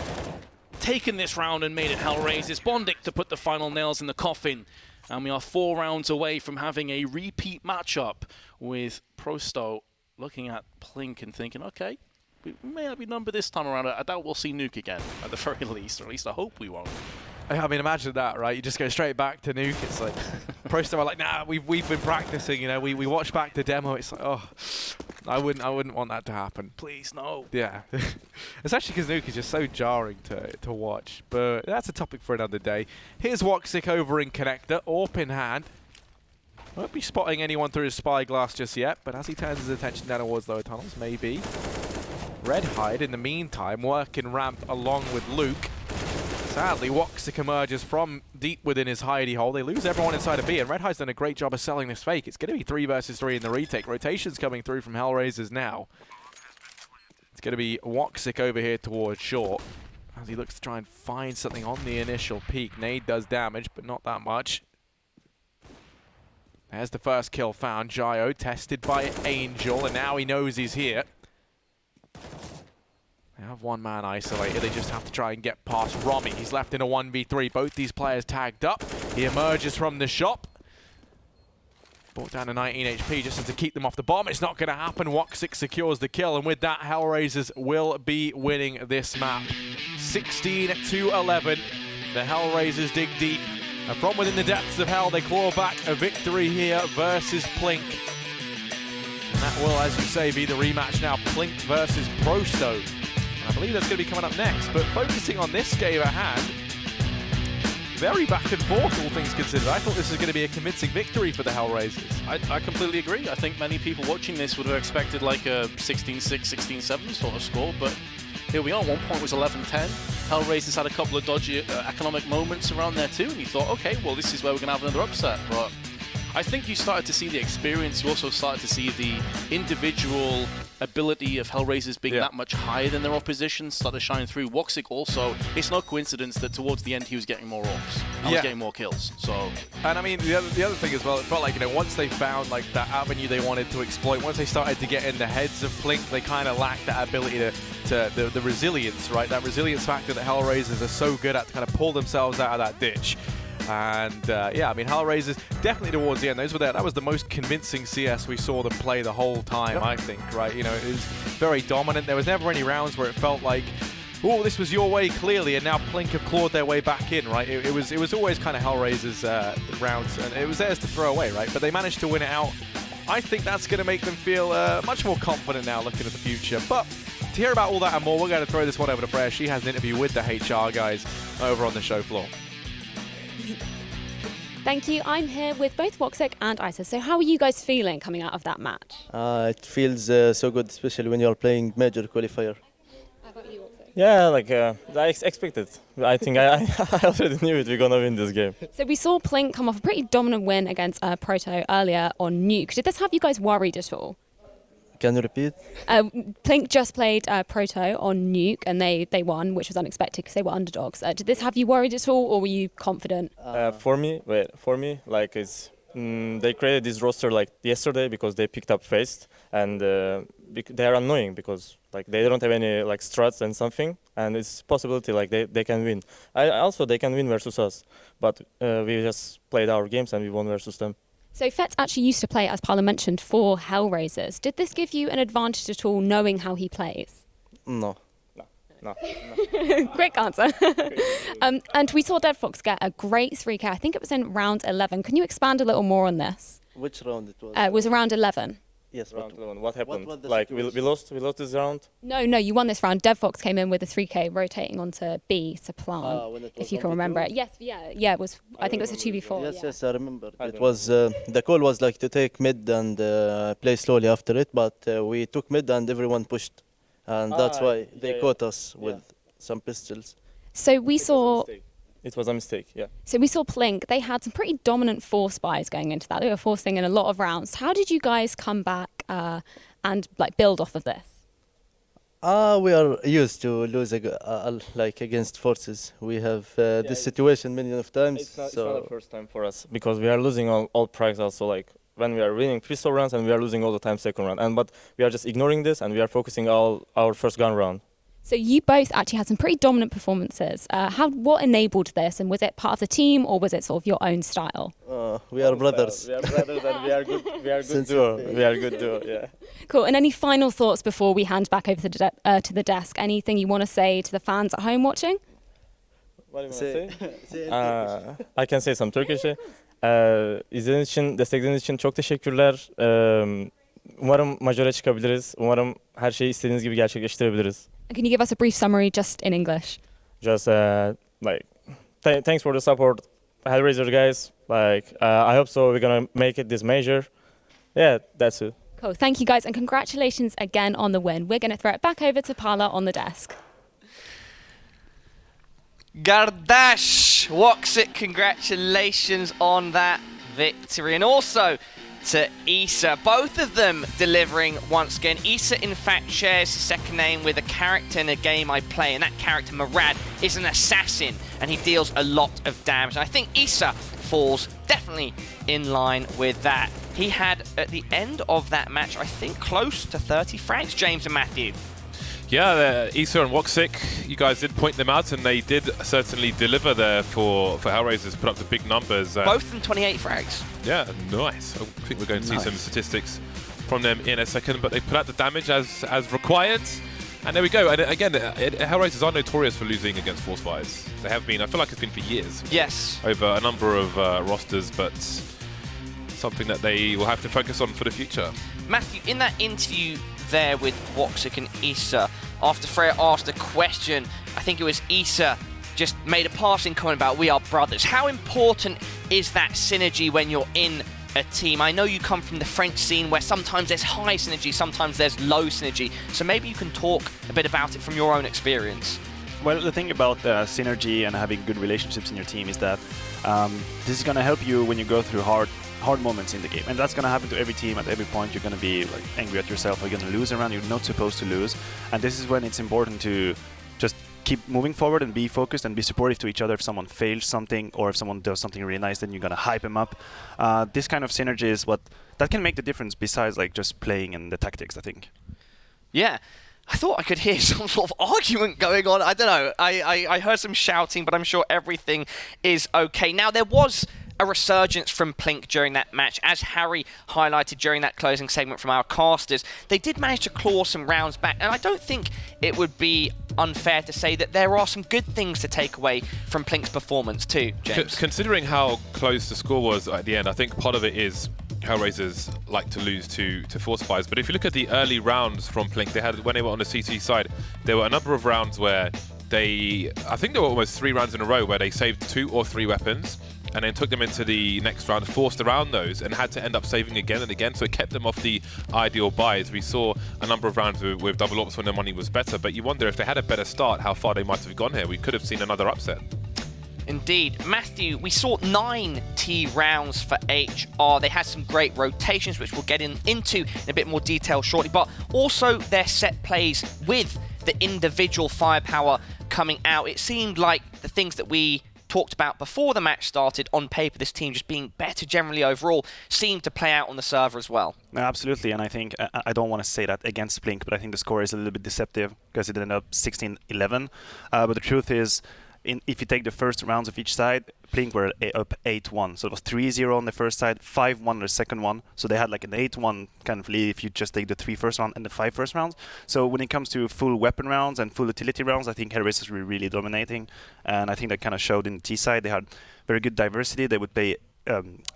taken this round and made it HellRaisers. Bondik to put the final nails in the coffin. And we are 4 rounds away from having a repeat matchup with Prosto looking at PLINK and thinking, okay, we may not be numbered this time around. I doubt we'll see Nuke again, at the very least, or at least I hope we won't. I mean, imagine that, right? You just go straight back to Nuke. It's like, Prosto are like, nah, we've been practicing, you know, we watched back the demo. It's like, oh, I wouldn't want that to happen. Please, no. Yeah. Especially because Nuke is just so jarring to watch. But that's a topic for another day. Here's Woxic over in Connector, AWP in hand. Won't be spotting anyone through his spyglass just yet, but as he turns his attention down towards lower tunnels, maybe. Redhide, in the meantime, working ramp along with Luke. Sadly, Woxic emerges from deep within his hidey hole. They lose everyone inside of B, and Redhide's done a great job of selling this fake. It's going to be 3 versus 3 in the retake. Rotations coming through from HellRaisers now. It's going to be Woxic over here towards short as he looks to try and find something on the initial peak. Nade does damage, but not that much. There's the first kill found. Jayo tested by Angel, and now he knows he's here. They have 1 man isolated. They just have to try and get past Romy. He's left in a 1v3. Both these players tagged up. He emerges from the shop. Brought down to 19 HP just to keep them off the bomb. It's not going to happen. Woxic secures the kill, and with that, HellRaisers will be winning this map. 16-11. The HellRaisers dig deep. And from within the depths of hell, they claw back a victory here versus PLINK. And that will, as you say, be the rematch now. PLINK versus Prosto. I believe that's going to be coming up next, but focusing on this game at hand, very back and forth, all things considered. I thought this was going to be a convincing victory for the HellRaisers. I completely agree. I think many people watching this would have expected like a 16-6, 16-7 sort of score, but here we are. 1 point was 11-10. HellRaisers had a couple of dodgy economic moments around there too, and you thought, okay, well, this is where we're going to have another upset. But I think you started to see the experience. You also started to see the individual ability of HellRaisers being that much higher than their opposition start to shine through. Woxic also, it's no coincidence that towards the end he was getting more orcs. He was getting more kills. So, and I mean, the other thing as well, it felt like, once they found like that avenue they wanted to exploit, once they started to get in the heads of PLINK, they kind of lacked that ability to the resilience, right? That resilience factor that HellRaisers are so good at to kind of pull themselves out of that ditch. And yeah, I mean, HellRaisers definitely towards the end, that was the most convincing CS we saw them play the whole time, I think, right? It was very dominant. There was never any rounds where it felt like, oh, this was your way clearly, and now PLINK have clawed their way back in, right? It was always kind of HellRaisers rounds, and it was theirs to throw away, right? But they managed to win it out. I think that's going to make them feel much more confident now looking at the future. But to hear about all that and more, we're going to throw this one over to Freya. She has an interview with the HR guys over on the show floor. Thank you. I'm here with both Woxic and Isa. So how are you guys feeling coming out of that match? It feels so good, especially when you're playing major qualifier. How about you, Woxic? Yeah, like I expected. I think I already knew it. We're gonna win this game. So we saw PLINK come off a pretty dominant win against Proto earlier on Nuke. Did this have you guys worried at all? Can you repeat? PLINK just played Proto on Nuke and they won, which was unexpected because they were underdogs. Did this have you worried at all, or were you confident? For me, like it's they created this roster like yesterday because they picked up FACEIT, and they are annoying because like they don't have any like struts and something, and it's possibility like they can win. Also they can win versus us, but we just played our games and we won versus them. So FACEIT actually used to play, as Paula mentioned, for HellRaisers. Did this give you an advantage at all, knowing how he plays? No. Quick answer. And we saw DeadFox get a great 3K. I think it was in round 11. Can you expand a little more on this? Which round it was? It was around 11. Yes, Round 11. What happened? What Like we lost this round. No, you won this round. DeadFox came in with a 3K, rotating onto B to plant, if you can remember it. Yes, yeah, it was. I think it was a 2v4. Yes, I remember. It was the call was like to take mid and play slowly after it, but we took mid and everyone pushed, and that's why they caught us with some pistols. So we saw. It was a mistake, yeah. So we saw PLINK. They had some pretty dominant force buys going into that. They were forcing in a lot of rounds. How did you guys come back and like build off of this? We are used to lose like against forces. We have this situation many of times. It's not the first time for us because we are losing all prize also, like when we are winning pistol rounds and we are losing all the time second round. But we are just ignoring this and we are focusing our first gun round. So you both actually had some pretty dominant performances. What enabled this, and was it part of the team, or was it sort of your own style? We are brothers. We are brothers and we are good. We are good duo. We are good duo. Yeah. Cool. And any final thoughts before we hand back over to the desk? Anything you want to say to the fans at home watching? What do you want to say? I can say some Turkish. İzlediğiniz için, desteklediğiniz için çok teşekkürler. Umarım Major'a çıkabiliriz. Umarım her şeyi istediğiniz gibi gerçekleştirebiliriz. Can you give us a brief summary just in English? Just thanks for the support, HellRaisers guys. I hope so. We're gonna make it this major. Yeah, that's it. Cool. Thank you guys, and congratulations again on the win. We're going to throw it back over to Paula on the desk. Gardash Woxic, congratulations on that victory, and also to Isa, both of them delivering once again. Isa, in fact, shares his second name with a character in a game I play, and that character, Mirage, is an assassin, and he deals a lot of damage. And I think Isa falls definitely in line with that. He had, at the end of that match, I think close to 30 frags, James and Matthew. Yeah, Isa and Woxic, you guys did point them out, and they did certainly deliver there for HellRaisers, put up the big numbers. Both of them 28 frags. Yeah, nice. I think we're going to see some statistics from them in a second, but they put out the damage as required. And there we go. And again, HellRaisers are notorious for losing against force fires. They have been. I feel like it's been for years. Yes. Over a number of rosters, but something that they will have to focus on for the future. Matthew, in that interview there with Woxic and Isa, after Freya asked a question, I think it was Isa just made a passing comment about we are brothers. How important is that synergy when you're in a team? I know you come from the French scene where sometimes there's high synergy, sometimes there's low synergy. So maybe you can talk a bit about it from your own experience. Well, the thing about synergy and having good relationships in your team is that this is going to help you when you go through hard moments in the game, and that's going to happen to every team. At every point, you're going to be like angry at yourself, or you're going to lose around. You're not supposed to lose, and this is when it's important to just keep moving forward and be focused and be supportive to each other. If someone fails something or if someone does something really nice, then you're going to hype them up. This kind of synergy is what that can make the difference, besides like just playing and the tactics, I think. Yeah. I thought I could hear some sort of argument going on. I don't know. I heard some shouting, but I'm sure everything is okay. Now, there was a resurgence from PLINK during that match. As Harry highlighted during that closing segment from our casters, they did manage to claw some rounds back, and I don't think it would be unfair to say that there are some good things to take away from PLINK's performance too, James. Considering how close the score was at the end, I think part of it is HellRaisers like to lose to Force Spies, but if you look at the early rounds from PLINK, they had, when they were on the CT side, there were a number of rounds where I think there were almost 3 rounds in a row where they saved 2 or 3 weapons and then took them into the next round, forced around those, and had to end up saving again and again, so it kept them off the ideal buys. We saw a number of rounds with double ops when their money was better, but you wonder if they had a better start, how far they might have gone here. We could have seen another upset. Indeed. Matthew, we saw 9 T rounds for HR. They had some great rotations, which we'll get into in a bit more detail shortly, but also their set plays with the individual firepower coming out. It seemed like the things that we talked about before the match started, on paper, this team just being better generally overall, seemed to play out on the server as well. No, absolutely, and I think, I don't want to say that against PLINK, but I think the score is a little bit deceptive because it ended up 16-11. But the truth is, if you take the first rounds of each side, PLINK were up 8-1. So it was 3-0 on the first side, 5-1 on the second one. So they had like an 8-1 kind of lead if you just take the 3 first rounds and the 5 first rounds. So when it comes to full weapon rounds and full utility rounds, I think HellRaisers were really dominating. And I think that kind of showed in the T side. They had very good diversity. They would play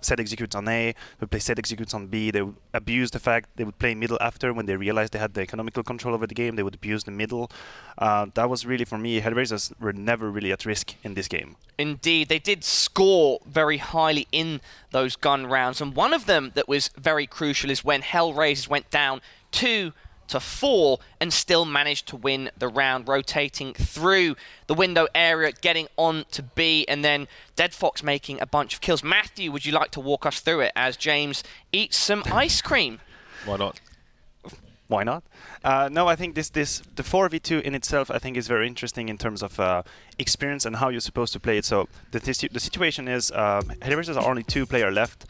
set executes on A, they would play set executes on B. They would abuse the fact they would play middle after when they realized they had the economical control over the game. They would abuse the middle. That was really, for me, HellRaisers were never really at risk in this game. Indeed, they did score very highly in those gun rounds, and one of them that was very crucial is when HellRaisers went down 2-4 and still managed to win the round, rotating through the window area, getting on to B, and then Dead Fox making a bunch of kills. Matthew, would you like to walk us through it as James eats some ice cream? Why not? Why not? No, I think the 4v2 in itself, I think, is very interesting in terms of experience and how you're supposed to play it. So the situation is, HellRaisers are only 2 players left.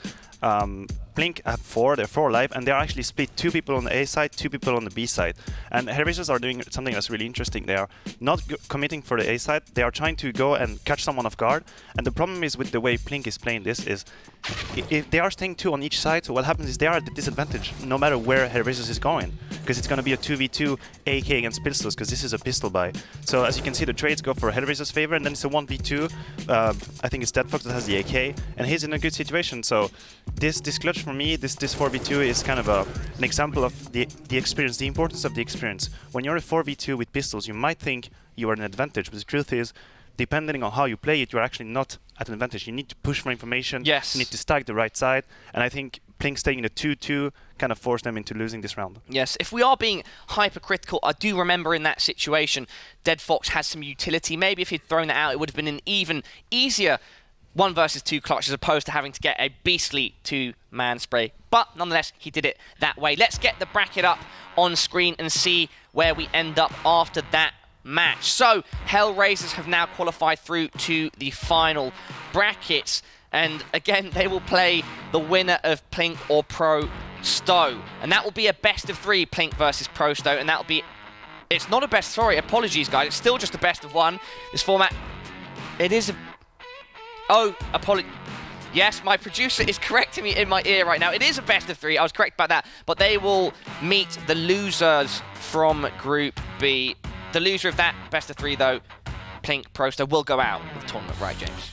PLINK have 4, they're 4 alive, and they're actually split 2 people on the A side, 2 people on the B side. And HellRaisers are doing something that's really interesting. They are not committing for the A side, they are trying to go and catch someone off guard. And the problem is with the way PLINK is playing this is, if they are staying 2 on each side, so what happens is they are at the disadvantage no matter where HellRaisers is going, because it's going to be a 2v2 AK against pistols, because this is a pistol buy. So as you can see, the trades go for HellRaisers' favor, and then it's a 1v2. I think it's Dead Fox that has the AK, and he's in a good situation. So this clutch for me, this 4v2 is kind of an example of the experience, the importance of the experience. When you're a 4v2 with pistols, you might think you are an advantage, but the truth is, depending on how you play it, you're actually not at an advantage. You need to push for information. Yes. You need to stack the right side, and I think PLINK staying in a 2-2 kind of forced them into losing this round. Yes, if we are being hypercritical, I do remember in that situation, Dead Fox had some utility. Maybe if he'd thrown that out, it would have been an even easier 1 versus 2 clutch as opposed to having to get a beastly 2-man spray. But nonetheless, he did it that way. Let's get the bracket up on screen and see where we end up after that match. So, HellRaisers have now qualified through to the final brackets. And again, they will play the winner of PLINK or Pro Sto. And that will be a best of 3 PLINK versus Pro Sto. And that will be... It's not a best... Sorry, apologies, guys. It's still just a best of 1. This format... It is a... Oh, apologies. Yes, my producer is correcting me in my ear right now. It is a best of 3. I was correct about that. But they will meet the losers from Group B. The loser of that best of 3, though, PLINK Pro Sto, will go out of the tournament, right, James?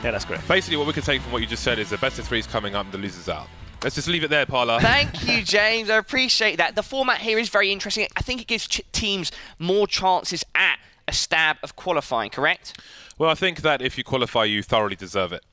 Yeah, that's correct. Basically, what we can take from what you just said is the best of 3 is coming up and the loser's out. Let's just leave it there, Parla. Thank you, James. I appreciate that. The format here is very interesting. I think it gives teams more chances at a stab of qualifying, correct? Well, I think that if you qualify, you thoroughly deserve it,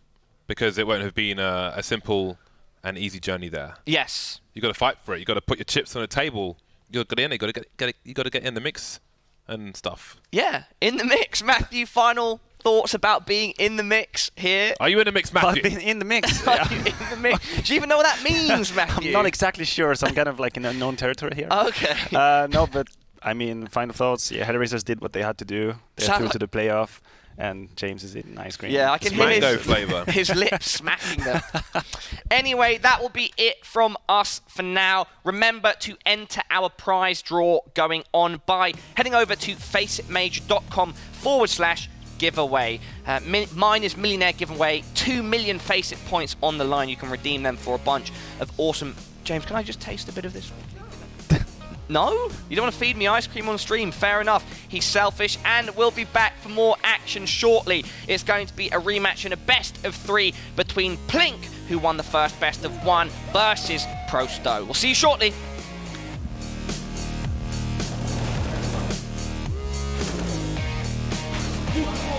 because it won't have been a simple and easy journey there. Yes. You've got to fight for it. You've got to put your chips on the table. You've got to get in. You've got to get in the mix. and stuff. Yeah, in the mix. Matthew, final thoughts about being in the mix here? Are you in the mix, Matthew? I've been in the mix. Are Yeah. you in the mix? Do you even know what that means, Matthew? I'm not exactly sure, so I'm kind of like in unknown territory here. Okay. No, but I mean, final thoughts. Yeah, HellRaisers did what they had to do. They're Sound through like- to the playoff, and James is eating ice cream. Yeah, I can It's hear mango flavour. his lips smacking them. Anyway, that will be it from us for now. Remember to enter our prize draw going on by heading over to faceitmajor.com/giveaway. Mine is Millionaire Giveaway. 2 million FACEIT points on the line. You can redeem them for a bunch of awesome... James, can I just taste a bit of this? No? You don't want to feed me ice cream on stream? Fair enough. He's selfish, and we'll be back for more action shortly. It's going to be a rematch and a best of 3 between PLINK, who won the first best of 1, versus Prosto. We'll see you shortly. Yeah.